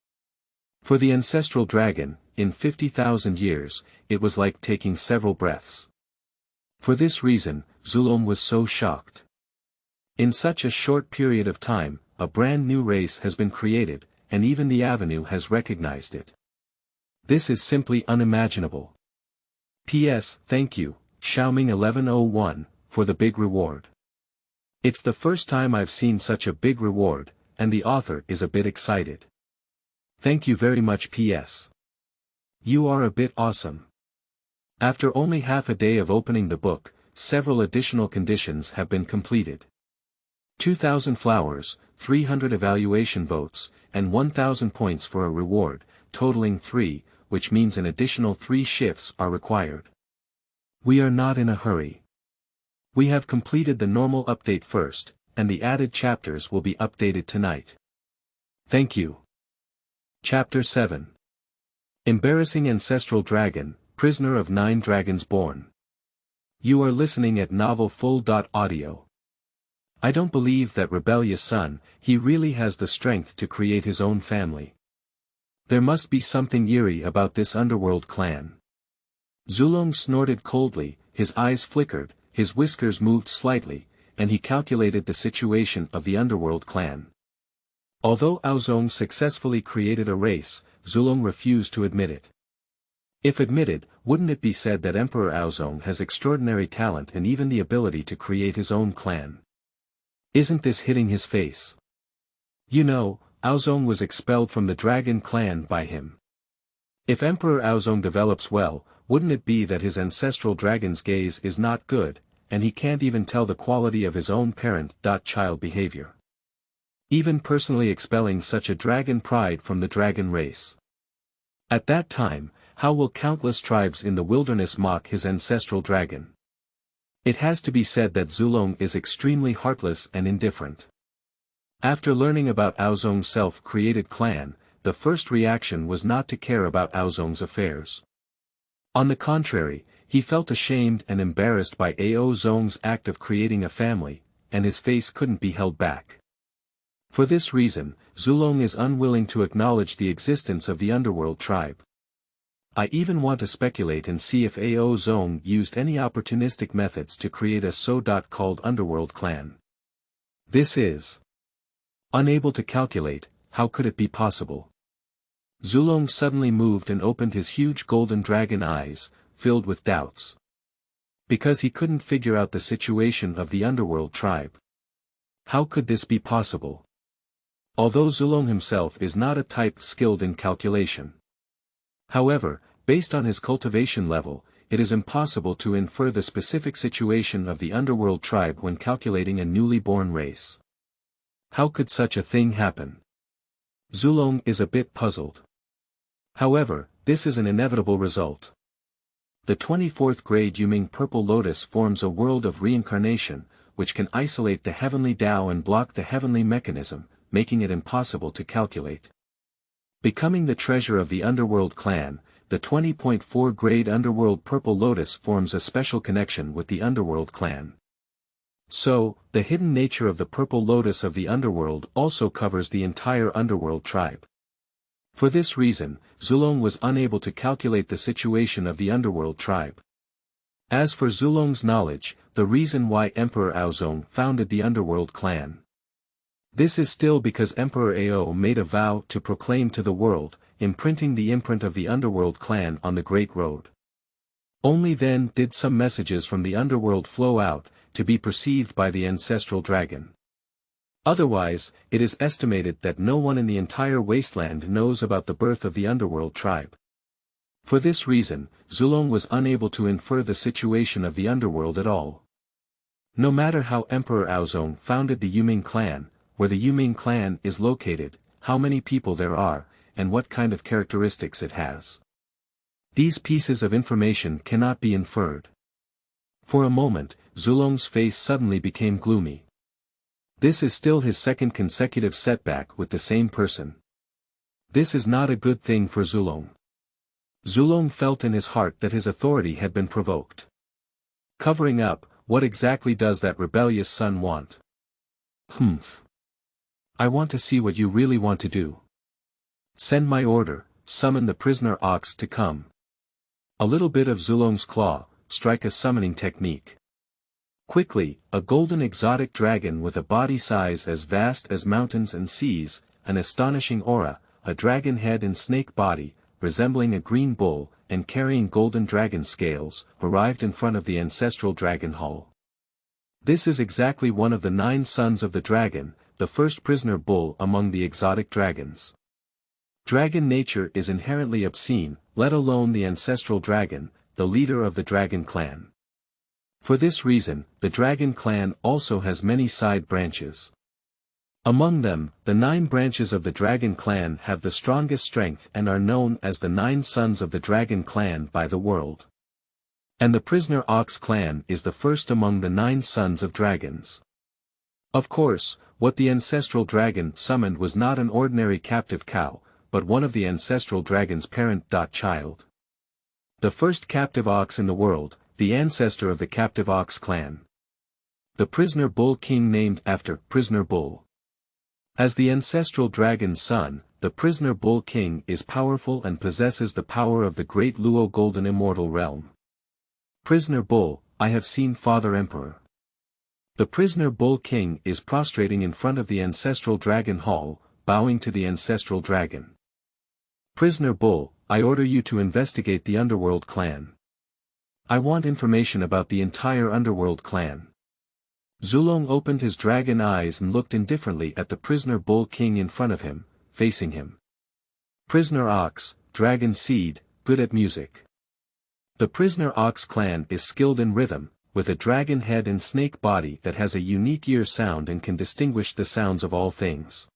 For the ancestral dragon, in 50,000 years, it was like taking several breaths. For this reason, Zulong was so shocked. In such a short period of time, a brand new race has been created, and even the Avenue has recognized it. This is simply unimaginable. P.S. Thank you, Xiaoming 1101, for the big reward. It's the first time I've seen such a big reward, and the author is a bit excited. Thank you very much. P.S. You are a bit awesome. After only half a day of opening the book, several additional conditions have been completed. 2,000 flowers, 300 evaluation votes, and 1,000 points for a reward, totaling 3, which means an additional 3 shifts are required. We are not in a hurry. We have completed the normal update first, and the added chapters will be updated tonight. Thank you. Chapter 7. Embarrassing Ancestral Dragon, Prisoner of 9 Dragons Born. You are listening at Novel Full.audio. I don't believe that rebellious son, he really has the strength to create his own family. There must be something eerie about this Underworld clan. Zulong snorted coldly, his eyes flickered, his whiskers moved slightly, and he calculated the situation of the Underworld clan. Although Aozong successfully created a race, Zulong refused to admit it. If admitted, wouldn't it be said that Emperor Aozong has extraordinary talent and even the ability to create his own clan? Isn't this hitting his face? You know, Aozong was expelled from the Dragon clan by him. If Emperor Aozong develops well, wouldn't it be that his ancestral dragon's gaze is not good, and he can't even tell the quality of his own parent-child behavior? Even personally expelling such a dragon pride from the dragon race. At that time, how will countless tribes in the wilderness mock his ancestral dragon? It has to be said that Zulong is extremely heartless and indifferent. After learning about Aozong's self-created clan, the first reaction was not to care about Aozong's affairs. On the contrary, he felt ashamed and embarrassed by Aozong's act of creating a family, and his face couldn't be held back. For this reason, Zulong is unwilling to acknowledge the existence of the Underworld tribe. I even want to speculate and see if Aozong used any opportunistic methods to create a so-called Underworld clan. This is unable to calculate, how could it be possible? Zulong suddenly moved and opened his huge golden dragon eyes, filled with doubts. Because he couldn't figure out the situation of the Underworld tribe. How could this be possible? Although Zulong himself is not a type skilled in calculation. However, based on his cultivation level, it is impossible to infer the specific situation of the Underworld tribe when calculating a newly born race. How could such a thing happen? Zulong is a bit puzzled. However, this is an inevitable result. The 24th grade Yuming Purple Lotus forms a world of reincarnation, which can isolate the heavenly Tao and block the heavenly mechanism, making it impossible to calculate. Becoming the treasure of the Underworld clan, the 20.4 grade Underworld Purple Lotus forms a special connection with the Underworld clan. So, the hidden nature of the Purple Lotus of the Underworld also covers the entire Underworld tribe. For this reason, Zulong was unable to calculate the situation of the Underworld tribe. As for Zulong's knowledge, the reason why Emperor Aozong founded the Underworld clan. This is still because Emperor Ao made a vow to proclaim to the world, imprinting the imprint of the Underworld clan on the Great Road. Only then did some messages from the Underworld flow out, to be perceived by the ancestral dragon. Otherwise, it is estimated that no one in the entire wasteland knows about the birth of the Underworld tribe. For this reason, Zulong was unable to infer the situation of the Underworld at all. No matter how Emperor Aozong founded the Yuming clan, where the Yuming clan is located, how many people there are, and what kind of characteristics it has. These pieces of information cannot be inferred. For a moment, Zulong's face suddenly became gloomy. This is still his second consecutive setback with the same person. This is not a good thing for Zulong. Zulong felt in his heart that his authority had been provoked. Covering up, what exactly does that rebellious son want? I want to see what you really want to do. Send my order, summon the prisoner ox to come. A little bit of Zulong's claw, strike a summoning technique. Quickly, a golden exotic dragon with a body size as vast as mountains and seas, an astonishing aura, a dragon head and snake body, resembling a green bull, and carrying golden dragon scales, arrived in front of the ancestral dragon hall. This is exactly one of the 9 sons of the dragon, the first prisoner bull among the exotic dragons. Dragon nature is inherently obscene, let alone the ancestral dragon, the leader of the dragon clan. For this reason, the dragon clan also has many side branches. Among them, the 9 branches of the dragon clan have the strongest strength and are known as the 9 sons of the dragon clan by the world. And the prisoner ox clan is the first among the 9 sons of dragons. Of course, what the ancestral dragon summoned was not an ordinary captive cow, but one of the ancestral dragon's parent-child. The first captive ox in the world, the ancestor of the captive ox clan. The prisoner bull king named after Prisoner Bull. As the ancestral dragon's son, the prisoner bull king is powerful and possesses the power of the great Luo golden immortal realm. Prisoner Bull, I have seen Father Emperor. The prisoner bull king is prostrating in front of the ancestral dragon hall, bowing to the ancestral dragon. Prisoner Bull, I order you to investigate the Underworld Clan. I want information about the entire Underworld Clan. Zulong opened his dragon eyes and looked indifferently at the prisoner bull king in front of him, facing him. Prisoner Ox, dragon seed, good at music. The prisoner Ox clan is skilled in rhythm, with a dragon head and snake body that has a unique ear sound and can distinguish the sounds of all things.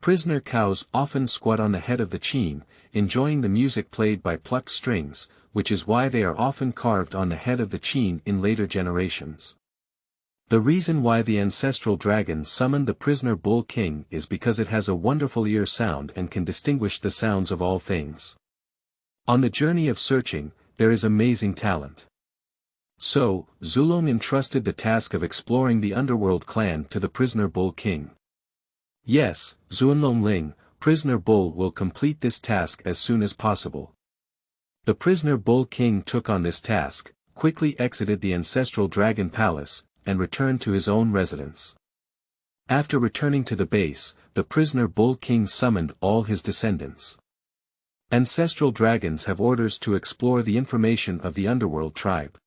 Prisoner cows often squat on the head of the chin, enjoying the music played by plucked strings, which is why they are often carved on the head of the chin in later generations. The reason why the ancestral dragon summoned the prisoner bull king is because it has a wonderful ear sound and can distinguish the sounds of all things. On the journey of searching, there is amazing talent. So, Zulong entrusted the task of exploring the Underworld Clan to the prisoner bull king. Yes, Zunlong Ling, prisoner bull will complete this task as soon as possible. The prisoner bull king took on this task, quickly exited the ancestral dragon palace, and returned to his own residence. After returning to the base, the prisoner bull king summoned all his descendants. Ancestral dragons have orders to explore the information of the Underworld tribe.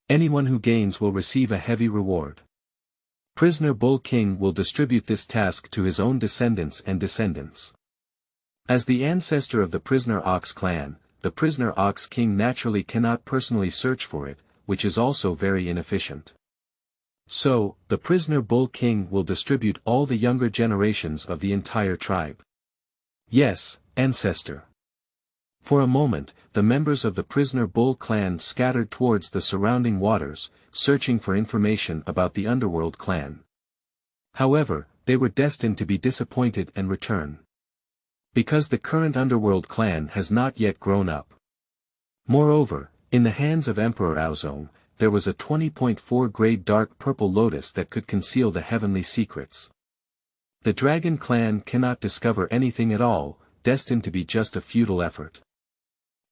Anyone who gains will receive a heavy reward. Prisoner Bull King will distribute this task to his own descendants and descendants. As the ancestor of the prisoner Ox clan, the prisoner Ox King naturally cannot personally search for it, which is also very inefficient. So, the prisoner Bull King will distribute all the younger generations of the entire tribe. Yes, ancestor. For a moment, the members of the prisoner bull clan scattered towards the surrounding waters, searching for information about the Underworld Clan. However, they were destined to be disappointed and return. Because the current Underworld Clan has not yet grown up. Moreover, in the hands of Emperor Aozong, there was a 20.4 grade dark purple lotus that could conceal the heavenly secrets. The Dragon Clan cannot discover anything at all, destined to be just a futile effort.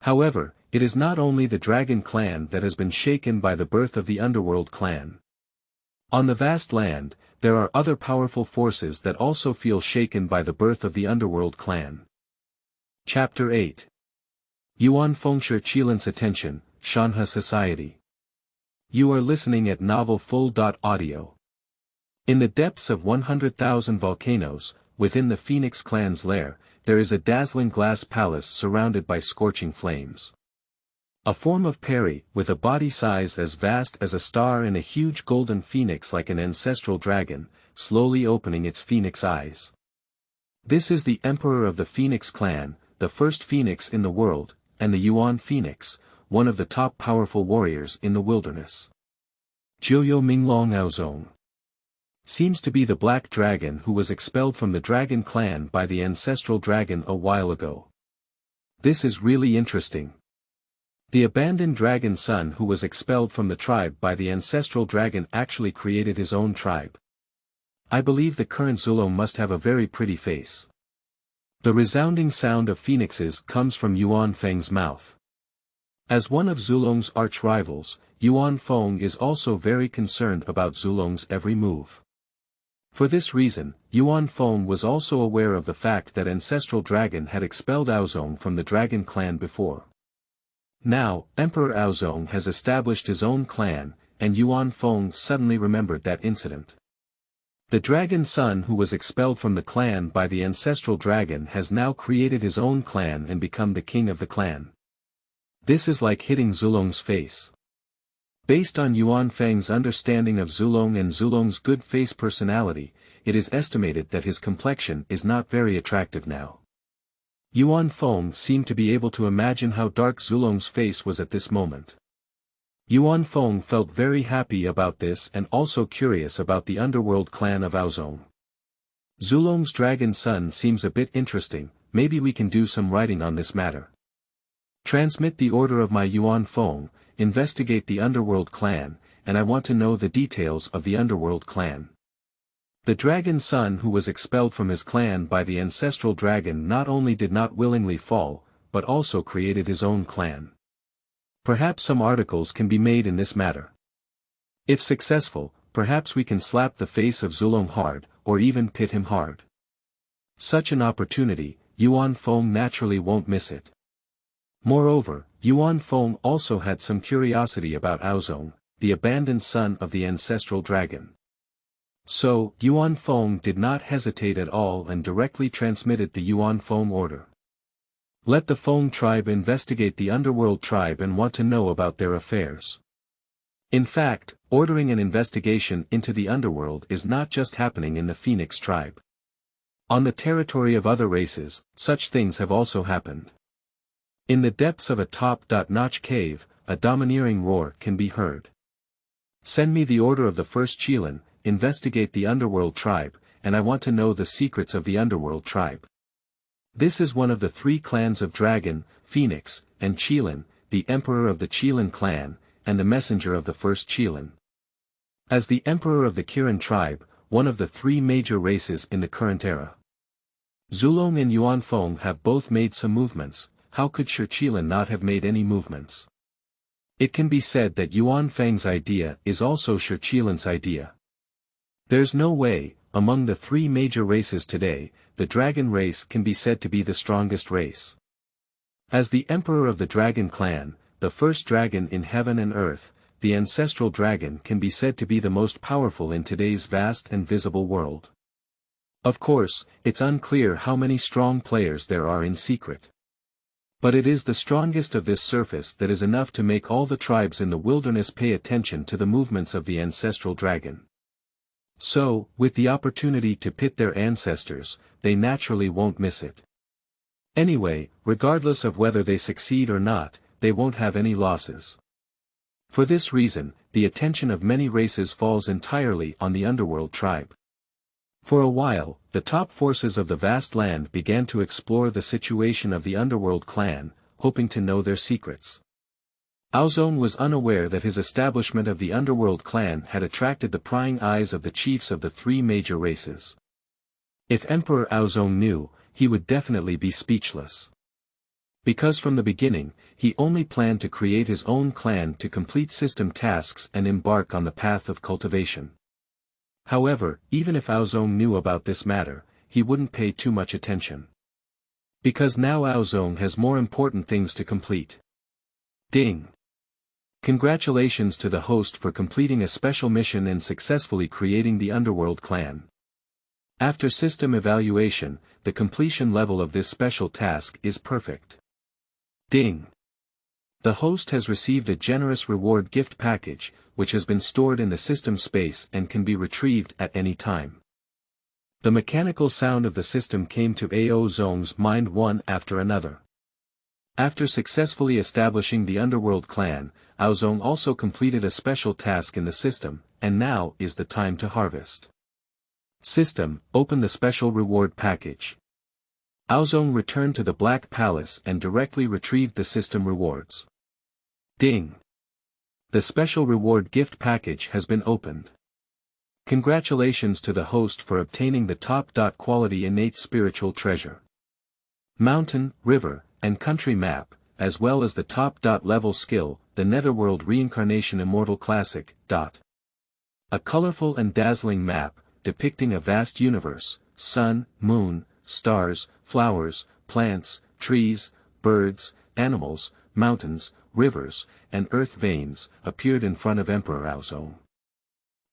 However, it is not only the Dragon Clan that has been shaken by the birth of the Underworld Clan. On the vast land, there are other powerful forces that also feel shaken by the birth of the Underworld Clan. Chapter 8. Yuan Fengshi Qilin's attention, Shanhe Society. You are listening at novelfull.audio. In the depths of 100,000 volcanoes, within the Phoenix Clan's lair, there is a dazzling glass palace surrounded by scorching flames. A form of Peri, with a body size as vast as a star and a huge golden phoenix like an ancestral dragon, slowly opening its phoenix eyes. This is the Emperor of the Phoenix Clan, the first phoenix in the world, and the Yuan Phoenix, one of the top powerful warriors in the wilderness. Jiuyo Minglong Aozong. Seems to be the black dragon who was expelled from the Dragon Clan by the ancestral dragon a while ago. This is really interesting. The abandoned dragon son who was expelled from the tribe by the ancestral dragon actually created his own tribe. I believe the current Zulong must have a very pretty face. The resounding sound of phoenixes comes from Yuan Feng's mouth. As one of Zulong's arch-rivals, Yuan Feng is also very concerned about Zulong's every move. For this reason, Yuan Feng was also aware of the fact that Ancestral Dragon had expelled Aozong from the Dragon Clan before. Now, Emperor Aozong has established his own clan, and Yuan Feng suddenly remembered that incident. The dragon son who was expelled from the clan by the Ancestral Dragon has now created his own clan and become the king of the clan. This is like hitting Zulong's face. Based on Yuan Feng's understanding of Zulong and Zulong's good face personality, it is estimated that his complexion is not very attractive now. Yuan Feng seemed to be able to imagine how dark Zulong's face was at this moment. Yuan Feng felt very happy about this and also curious about the Underworld Clan of Aozong. Zulong's dragon son seems a bit interesting, maybe we can do some writing on this matter. Transmit the order of my Yuan Feng, investigate the Underworld Clan, and I want to know the details of the Underworld Clan. The dragon son who was expelled from his clan by the ancestral dragon not only did not willingly fall, but also created his own clan. Perhaps some articles can be made in this matter. If successful, perhaps we can slap the face of Zulong hard, or even pit him hard. Such an opportunity, Yuan Feng naturally won't miss it. Moreover, Yuan Feng also had some curiosity about Aozong, the abandoned son of the ancestral dragon. So, Yuan Feng did not hesitate at all and directly transmitted the Yuan Feng order. Let the Feng tribe investigate the Underworld tribe and want to know about their affairs. In fact, ordering an investigation into the Underworld is not just happening in the Phoenix tribe. On the territory of other races, such things have also happened. In the depths of a top-notch cave, a domineering roar can be heard. Send me the order of the first Qilin, investigate the Underworld tribe, and I want to know the secrets of the Underworld tribe. This is one of the three clans of Dragon, Phoenix, and Qilin, the Emperor of the Qilin clan, and the messenger of the first Qilin. As the Emperor of the Qilin tribe, one of the three major races in the current era. Zulong and Yuan Feng have both made some movements, how could Shi Qilin not have made any movements? It can be said that Yuan Feng's idea is also Shi Qilin's idea. There's no way, among the three major races today, the dragon race can be said to be the strongest race. As the Emperor of the Dragon clan, the first dragon in heaven and earth, the ancestral dragon can be said to be the most powerful in today's vast and visible world. Of course, it's unclear how many strong players there are in secret. But it is the strongest of this surface that is enough to make all the tribes in the wilderness pay attention to the movements of the ancestral dragon. So, with the opportunity to pit their ancestors, they naturally won't miss it. Anyway, regardless of whether they succeed or not, they won't have any losses. For this reason, the attention of many races falls entirely on the Underworld tribe. For a while, the top forces of the vast land began to explore the situation of the Underworld clan, hoping to know their secrets. Aozong was unaware that his establishment of the Underworld clan had attracted the prying eyes of the chiefs of the three major races. If Emperor Aozong knew, he would definitely be speechless. Because from the beginning, he only planned to create his own clan to complete system tasks and embark on the path of cultivation. However, even if Aozong knew about this matter, he wouldn't pay too much attention. Because now Aozong has more important things to complete. Ding! Congratulations to the host for completing a special mission and successfully creating the Underworld clan. After system evaluation, the completion level of this special task is perfect. Ding! The host has received a generous reward gift package, which has been stored in the system space and can be retrieved at any time. The mechanical sound of the system came to Aozong's mind one after another. After successfully establishing the Underworld clan, Aozong also completed a special task in the system, and now is the time to harvest. System, open the special reward package. Aozong returned to the Black Palace and directly retrieved the system rewards. Ding! The special reward gift package has been opened. Congratulations to the host for obtaining the top-quality innate spiritual treasure. Mountain, river, and country map, as well as the top-level skill, the Netherworld Reincarnation Immortal Classic. A colorful and dazzling map, depicting a vast universe, sun, moon, stars, flowers, plants, trees, birds, animals, mountains, rivers, and earth veins, appeared in front of Emperor Aozong.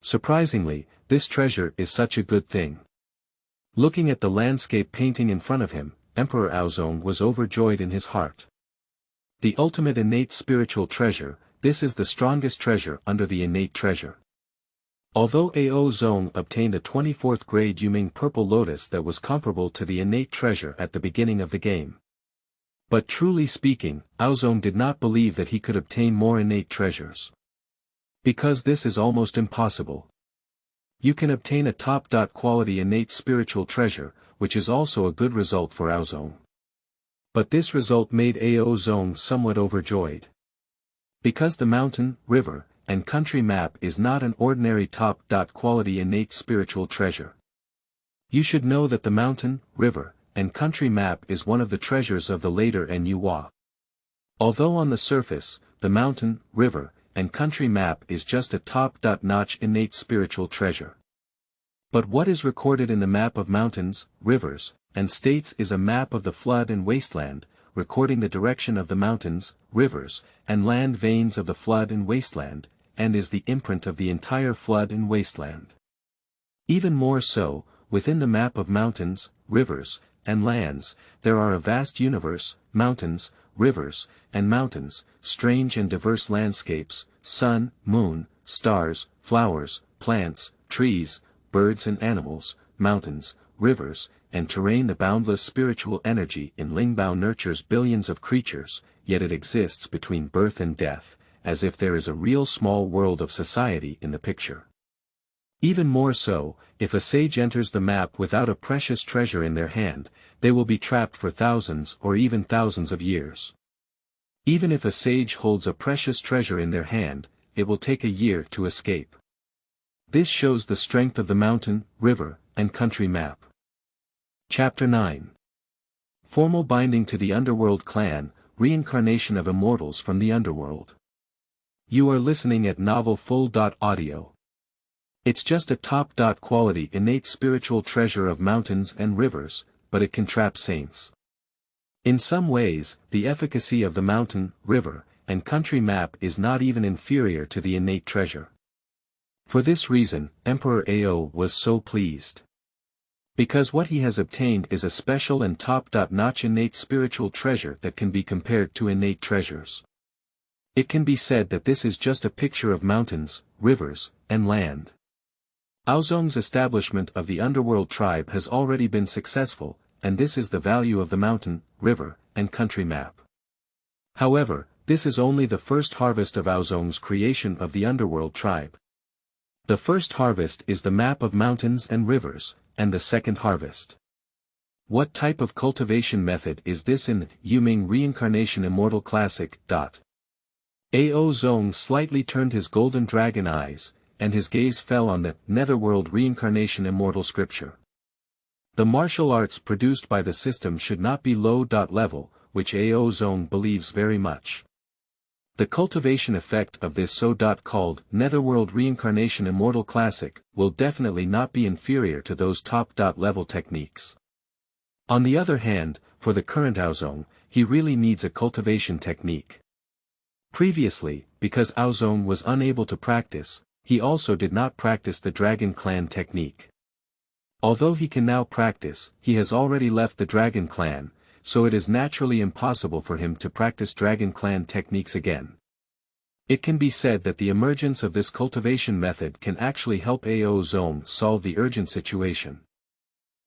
Surprisingly, this treasure is such a good thing. Looking at the landscape painting in front of him, Emperor Aozong was overjoyed in his heart. The ultimate innate spiritual treasure, this is the strongest treasure under the innate treasure. Although Ao Zong obtained a 24th grade Yuming Purple Lotus that was comparable to the innate treasure at the beginning of the game. But truly speaking, Aozong did not believe that he could obtain more innate treasures. Because this is almost impossible. You can obtain a top-quality innate spiritual treasure, which is also a good result for Aozong. But this result made Ao Zong somewhat overjoyed. Because the mountain, river, and country map is not an ordinary top-quality innate spiritual treasure. You should know that the mountain, river, and country map is one of the treasures of the later Nuwa. Although on the surface, the mountain, river, and country map is just a top-notch innate spiritual treasure. But what is recorded in the map of mountains, rivers, and states is a map of the flood and wasteland, recording the direction of the mountains, rivers, and land veins of the flood and wasteland, and is the imprint of the entire flood and wasteland. Even more so, within the map of mountains, rivers, and lands, there are a vast universe, mountains, rivers, and mountains, strange and diverse landscapes, sun, moon, stars, flowers, plants, trees, birds and animals, mountains, rivers, and terrain. The boundless spiritual energy in Lingbao nurtures billions of creatures, yet it exists between birth and death, as if there is a real small world of society in the picture. Even more so, if a sage enters the map without a precious treasure in their hand, they will be trapped for thousands or even thousands of years. Even if a sage holds a precious treasure in their hand, it will take a year to escape. This shows the strength of the mountain, river, and country map. Chapter 9. Formal binding to the Underworld Clan, Reincarnation of Immortals from the Underworld. You are listening at novelfull.audio. It's just a top-quality innate spiritual treasure of mountains and rivers, but it can trap saints. In some ways, the efficacy of the mountain, river, and country map is not even inferior to the innate treasure. For this reason, Emperor Ao was so pleased. Because what he has obtained is a special and top-notch innate spiritual treasure that can be compared to innate treasures. It can be said that this is just a picture of mountains, rivers, and land. Aozong's establishment of the Underworld tribe has already been successful, and this is the value of the mountain, river, and country map. However, this is only the first harvest of Aozong's creation of the Underworld tribe. The first harvest is the map of mountains and rivers, and the second harvest. What type of cultivation method is this in Yuming Reincarnation Immortal Classic? Ao Zong slightly turned his golden dragon eyes, and his gaze fell on the Netherworld Reincarnation Immortal Scripture. The martial arts produced by the system should not be low-level, which Ao Zong believes very much. The cultivation effect of this so-called Netherworld Reincarnation Immortal Classic will definitely not be inferior to those top-level techniques. On the other hand, for the current Aozong, he really needs a cultivation technique. Previously, because Aozong was unable to practice, he also did not practice the Dragon Clan technique. Although he can now practice, he has already left the Dragon Clan, so it is naturally impossible for him to practice Dragon Clan techniques again. It can be said that the emergence of this cultivation method can actually help Ao Zong solve the urgent situation.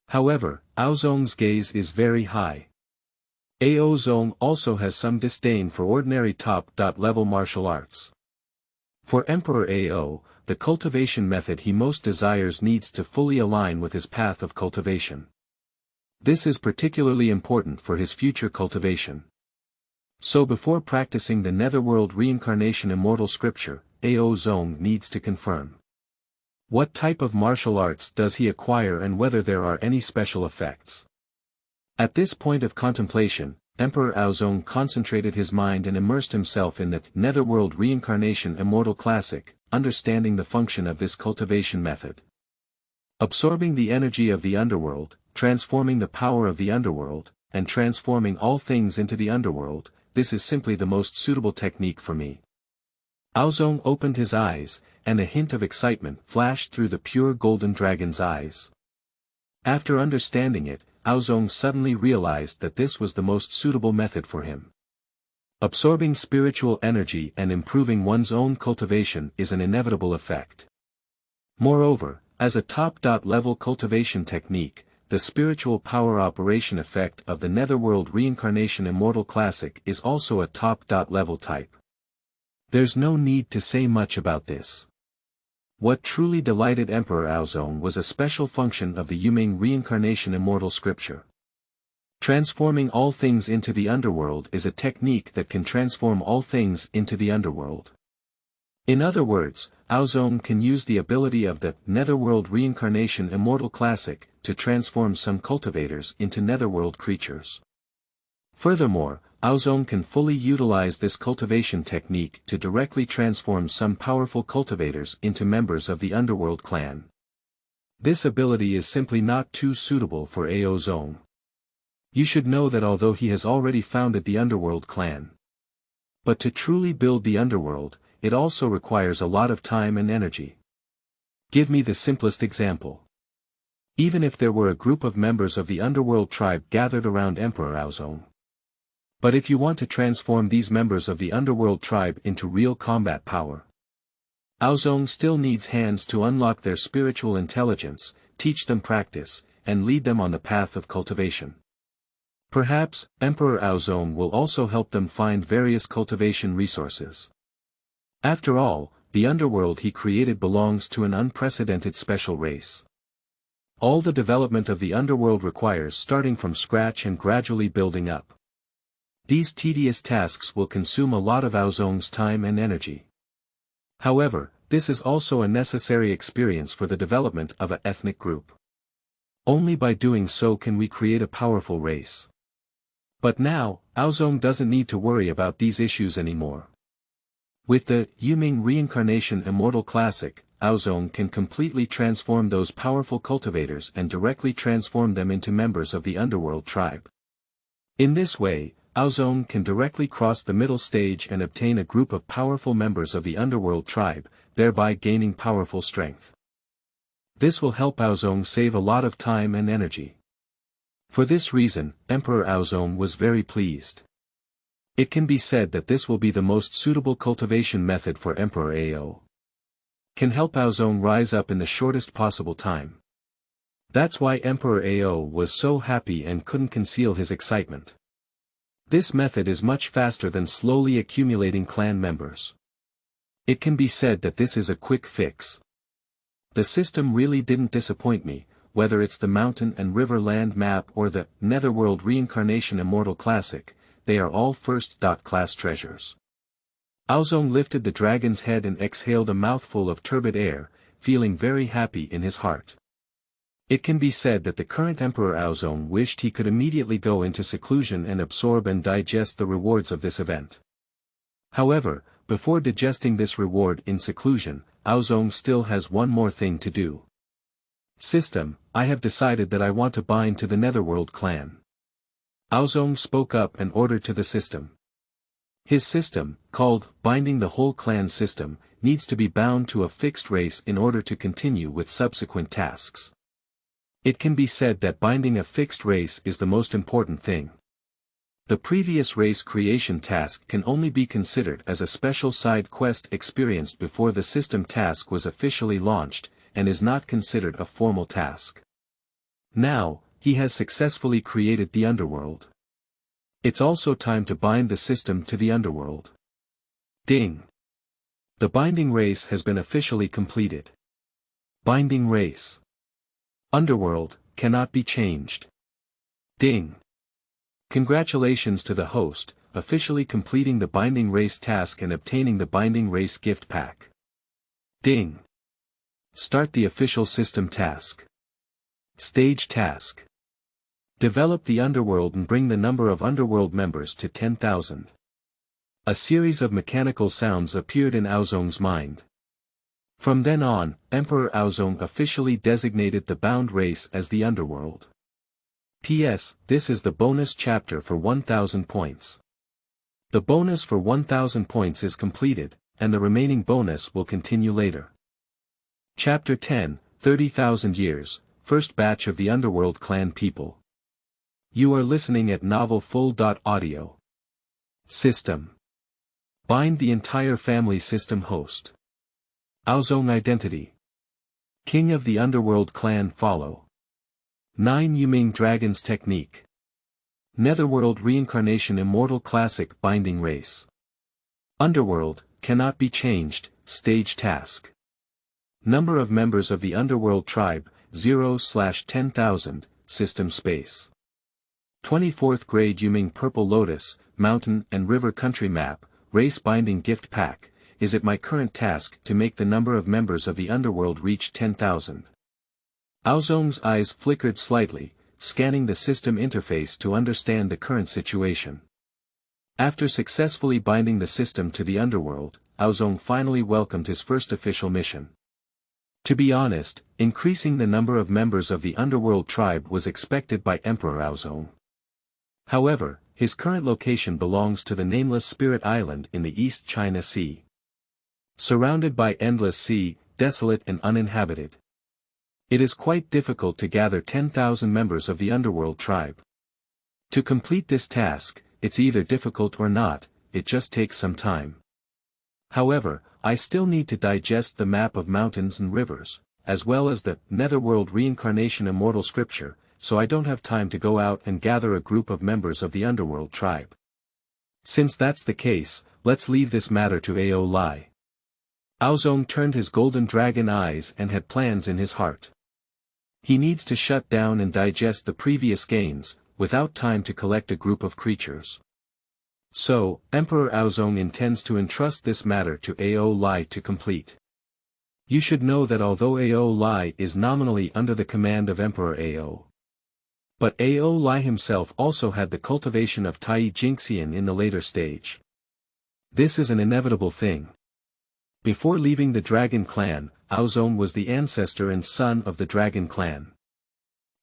However, Aozong's gaze is very high. Ao Zong also has some disdain for ordinary top-level martial arts. For Emperor Ao, the cultivation method he most desires needs to fully align with his path of cultivation. This is particularly important for his future cultivation. So before practicing the Netherworld Reincarnation Immortal Scripture, Ao Zong needs to confirm what type of martial arts does he acquire and whether there are any special effects. At this point of contemplation, Emperor Aozong concentrated his mind and immersed himself in the Netherworld Reincarnation Immortal Classic, understanding the function of this cultivation method. Absorbing the energy of the underworld, transforming the power of the underworld, and transforming all things into the underworld, this is simply the most suitable technique for me. Aozong opened his eyes, and a hint of excitement flashed through the pure golden dragon's eyes. After understanding it, Aozong suddenly realized that this was the most suitable method for him. Absorbing spiritual energy and improving one's own cultivation is an inevitable effect. Moreover, as a top-level cultivation technique, the spiritual power operation effect of the Netherworld Reincarnation Immortal Classic is also a top-level type. There's no need to say much about this. What truly delighted Emperor Aozong was a special function of the Yuming Reincarnation Immortal Scripture. Transforming all things into the underworld is a technique that can transform all things into the underworld. In other words, Aozong can use the ability of the Netherworld Reincarnation Immortal Classic to transform some cultivators into netherworld creatures. Furthermore, Aozong can fully utilize this cultivation technique to directly transform some powerful cultivators into members of the Underworld Clan. This ability is simply not too suitable for Aozong. You should know that although he has already founded the Underworld Clan, but to truly build the Underworld, it also requires a lot of time and energy. Give me the simplest example. Even if there were a group of members of the Underworld tribe gathered around Emperor Aozong. But if you want to transform these members of the Underworld tribe into real combat power, Aozong still needs hands to unlock their spiritual intelligence, teach them practice, and lead them on the path of cultivation. Perhaps, Emperor Aozong will also help them find various cultivation resources. After all, the underworld he created belongs to an unprecedented special race. All the development of the underworld requires starting from scratch and gradually building up. These tedious tasks will consume a lot of Aozong's time and energy. However, this is also a necessary experience for the development of an ethnic group. Only by doing so can we create a powerful race. But now, Aozong doesn't need to worry about these issues anymore. With the Yuming Reincarnation Immortal Classic, Aozong can completely transform those powerful cultivators and directly transform them into members of the Underworld tribe. In this way, Aozong can directly cross the middle stage and obtain a group of powerful members of the Underworld tribe, thereby gaining powerful strength. This will help Aozong save a lot of time and energy. For this reason, Emperor Aozong was very pleased. It can be said that this will be the most suitable cultivation method for Emperor Ao. Can help Aozong rise up in the shortest possible time. That's why Emperor Ao was so happy and couldn't conceal his excitement. This method is much faster than slowly accumulating clan members. It can be said that this is a quick fix. The system really didn't disappoint me, whether it's the Mountain and River Land map or the Netherworld Reincarnation Immortal Classic, they are all first-class treasures. Aozong lifted the dragon's head and exhaled a mouthful of turbid air, feeling very happy in his heart. It can be said that the current Emperor Aozong wished he could immediately go into seclusion and absorb and digest the rewards of this event. However, before digesting this reward in seclusion, Aozong still has one more thing to do. System, I have decided that I want to bind to the Netherworld Clan. Aozong spoke up and ordered to the system. His system, called Binding the Whole Clan System, needs to be bound to a fixed race in order to continue with subsequent tasks. It can be said that binding a fixed race is the most important thing. The previous race creation task can only be considered as a special side quest experienced before the system task was officially launched, and is not considered a formal task. Now, he has successfully created the underworld. It's also time to bind the system to the underworld. Ding! The binding race has been officially completed. Binding race. Underworld, cannot be changed. Ding! Congratulations to the host, officially completing the binding race task and obtaining the binding race gift pack. Ding! Start the official system task. Stage task. Develop the underworld and bring the number of underworld members to 10,000. A series of mechanical sounds appeared in Aozong's mind. From then on, Emperor Aozong officially designated the bound race as the Underworld. P.S. This is the bonus chapter for 1,000 points. The bonus for 1,000 points is completed, and the remaining bonus will continue later. Chapter 10, 30,000 Years, First Batch of the Underworld Clan People. You are listening at novelfull.audio. System. Bind the entire family system host. Aozong Identity. King of the Underworld Clan follow. 9 Yuming Dragons Technique. Netherworld Reincarnation Immortal Classic Binding Race. Underworld, cannot be changed, stage task. Number of members of the Underworld tribe, 0/10,000, system space. 24th grade Yuming Purple Lotus, Mountain and River Country Map, Race Binding Gift Pack. Is it my current task to make the number of members of the Underworld reach 10,000? Aozong's eyes flickered slightly, scanning the system interface to understand the current situation. After successfully binding the system to the Underworld, Aozong finally welcomed his first official mission. To be honest, increasing the number of members of the Underworld tribe was expected by Emperor Aozong. However, his current location belongs to the nameless Spirit Island in the East China Sea. Surrounded by endless sea, desolate and uninhabited. It is quite difficult to gather 10,000 members of the Underworld tribe. To complete this task, it's either difficult or not, it just takes some time. However, I still need to digest the map of mountains and rivers, as well as the Netherworld Reincarnation Immortal scripture, so I don't have time to go out and gather a group of members of the Underworld tribe. Since that's the case, let's leave this matter to Ao Lai. Aozong turned his golden dragon eyes and had plans in his heart. He needs to shut down and digest the previous gains, without time to collect a group of creatures. So, Emperor Aozong intends to entrust this matter to Ao Lai to complete. You should know that although Ao Lai is nominally under the command of Emperor Ao, but Ao Lai himself also had the cultivation of Tai Jingxian in the later stage. This is an inevitable thing. Before leaving the Dragon Clan, Aozong was the ancestor and son of the Dragon Clan.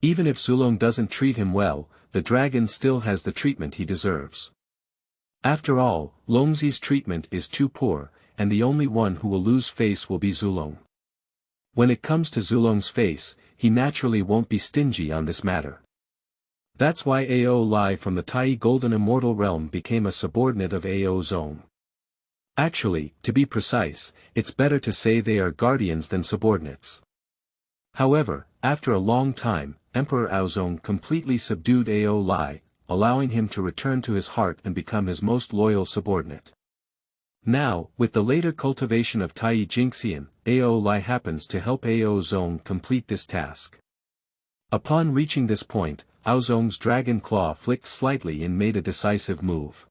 Even if Zulong doesn't treat him well, the dragon still has the treatment he deserves. After all, Longzi's treatment is too poor, and the only one who will lose face will be Zulong. When it comes to Zulong's face, he naturally won't be stingy on this matter. That's why Ao Lai from the Tai Golden Immortal Realm became a subordinate of Ao Zong. Actually, to be precise, it's better to say they are guardians than subordinates. However, after a long time, Emperor Aozong completely subdued Ao Lai, allowing him to return to his heart and become his most loyal subordinate. Now, with the later cultivation of Tai Jingxian, Ao Lai happens to help Ao Zong complete this task. Upon reaching this point, Aozong's dragon claw flicked slightly and made a decisive move.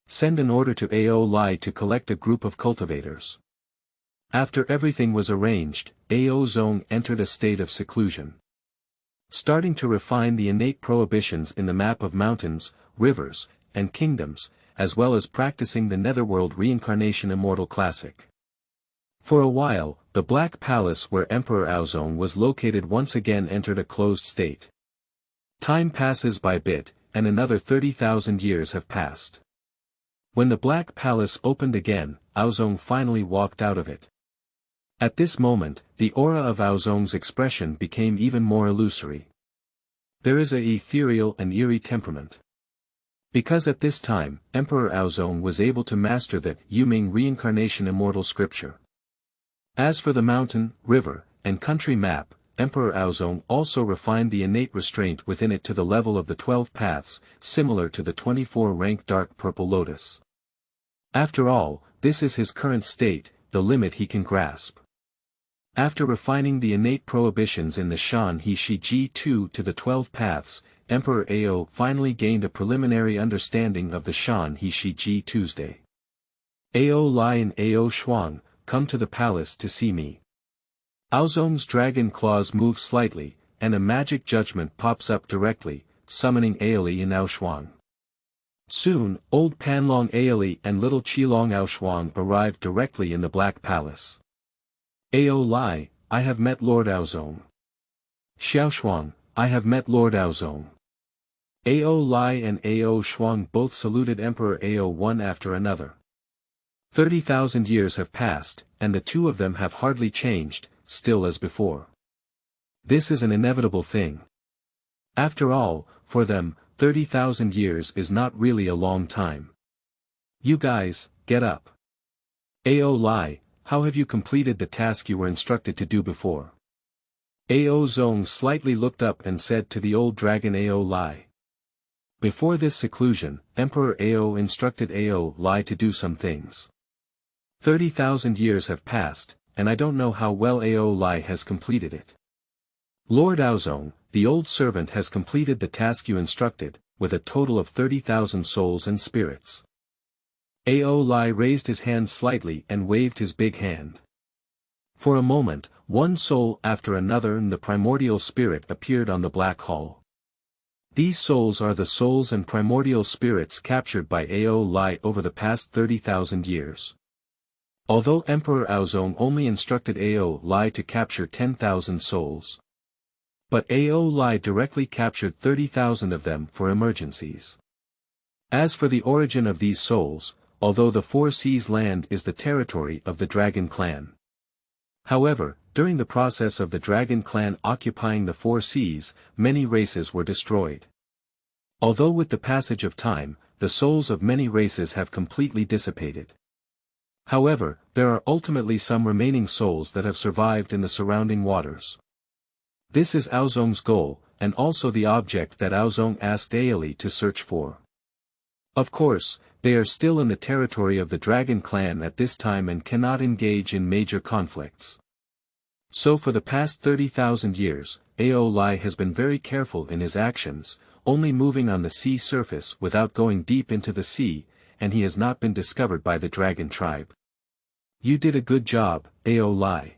Send an order to Ao Lai to collect a group of cultivators. After everything was arranged, Ao Zong entered a state of seclusion. Starting to refine the innate prohibitions in the map of mountains, rivers, and kingdoms, as well as practicing the Netherworld Reincarnation Immortal Classic. For a while, the Black Palace where Emperor Aozong was located once again entered a closed state. Time passes by bit, and another 30,000 years have passed. When the Black Palace opened again, Aozong finally walked out of it. At this moment, the aura of Aozong's expression became even more illusory. There is a ethereal and eerie temperament. Because at this time, Emperor Aozong was able to master the Yuming Reincarnation Immortal Scripture. As for the mountain, river, and country map, Emperor Aozong also refined the innate restraint within it to the level of the 12 paths, similar to the 24-rank Dark Purple Lotus. After all, this is his current state, the limit he can grasp. After refining the innate prohibitions in the Shanhe Ji2 to the 12 paths, Emperor Ao finally gained a preliminary understanding of the Shanhe Ji Tuesday. Ao Lai and Ao Shuang, come to the palace to see me. Aozong's dragon claws move slightly, and a magic judgment pops up directly, summoning Aoli and Ao Shuang. Soon, Old Panlong Aoli and Little Qilong Ao Shuang arrive directly in the Black Palace. Ao Lai, I have met Lord Aozong. Xiao Shuang, I have met Lord Aozong. Ao Lai and Ao Shuang both saluted Emperor Ao one after another. 30,000 years have passed, and the two of them have hardly changed, still as before. This is an inevitable thing. After all, for them, 30,000 years is not really a long time. You guys, get up. Ao Lai, how have you completed the task you were instructed to do before? Ao Zong slightly looked up and said to the old dragon Ao Lai. Before this seclusion, Emperor Ao instructed Ao Lai to do some things. 30,000 years have passed, and I don't know how well Ao Lai has completed it. Lord Aozong, the old servant has completed the task you instructed, with a total of 30,000 souls and spirits. Ao Lai raised his hand slightly and waved his big hand. For a moment, one soul after another in the primordial spirit appeared on the black hall. These souls are the souls and primordial spirits captured by Ao Lai over the past 30,000 years. Although Emperor Aozong only instructed Ao Lai to capture 10,000 souls. But Ao Lai directly captured 30,000 of them for emergencies. As for the origin of these souls, although the Four Seas land is the territory of the Dragon Clan. However, during the process of the Dragon Clan occupying the Four Seas, many races were destroyed. Although with the passage of time, the souls of many races have completely dissipated. However, there are ultimately some remaining souls that have survived in the surrounding waters. This is Aozong's goal, and also the object that Aozong asked Aili to search for. Of course, they are still in the territory of the Dragon Clan at this time and cannot engage in major conflicts. So for the past 30,000 years, Ao Lai has been very careful in his actions, only moving on the sea surface without going deep into the sea, and he has not been discovered by the Dragon tribe. You did a good job, Ao Lai.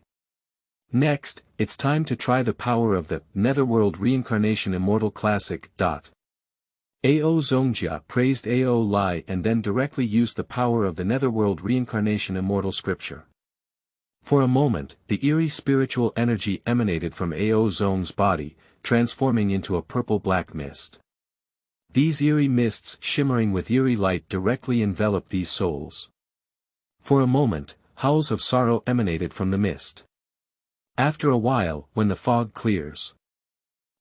Next, it's time to try the power of the Netherworld Reincarnation Immortal Classic. Ao Zongjia praised Ao Lai and then directly used the power of the Netherworld Reincarnation Immortal Scripture. For a moment, the eerie spiritual energy emanated from Ao Zong's body, transforming into a purple-black mist. These eerie mists shimmering with eerie light directly enveloped these souls. For a moment, howls of sorrow emanated from the mist. After a while, when the fog clears,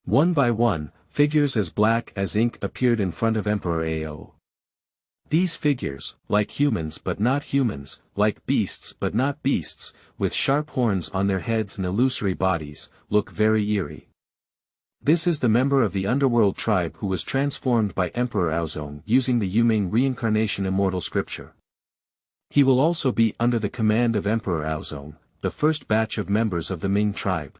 one by one, figures as black as ink appeared in front of Emperor Ao. These figures, like humans but not humans, like beasts but not beasts, with sharp horns on their heads and illusory bodies, look very eerie. This is the member of the Underworld tribe who was transformed by Emperor Aozong using the Yuming Reincarnation Immortal Scripture. He will also be under the command of Emperor Aozong, the first batch of members of the Ming tribe.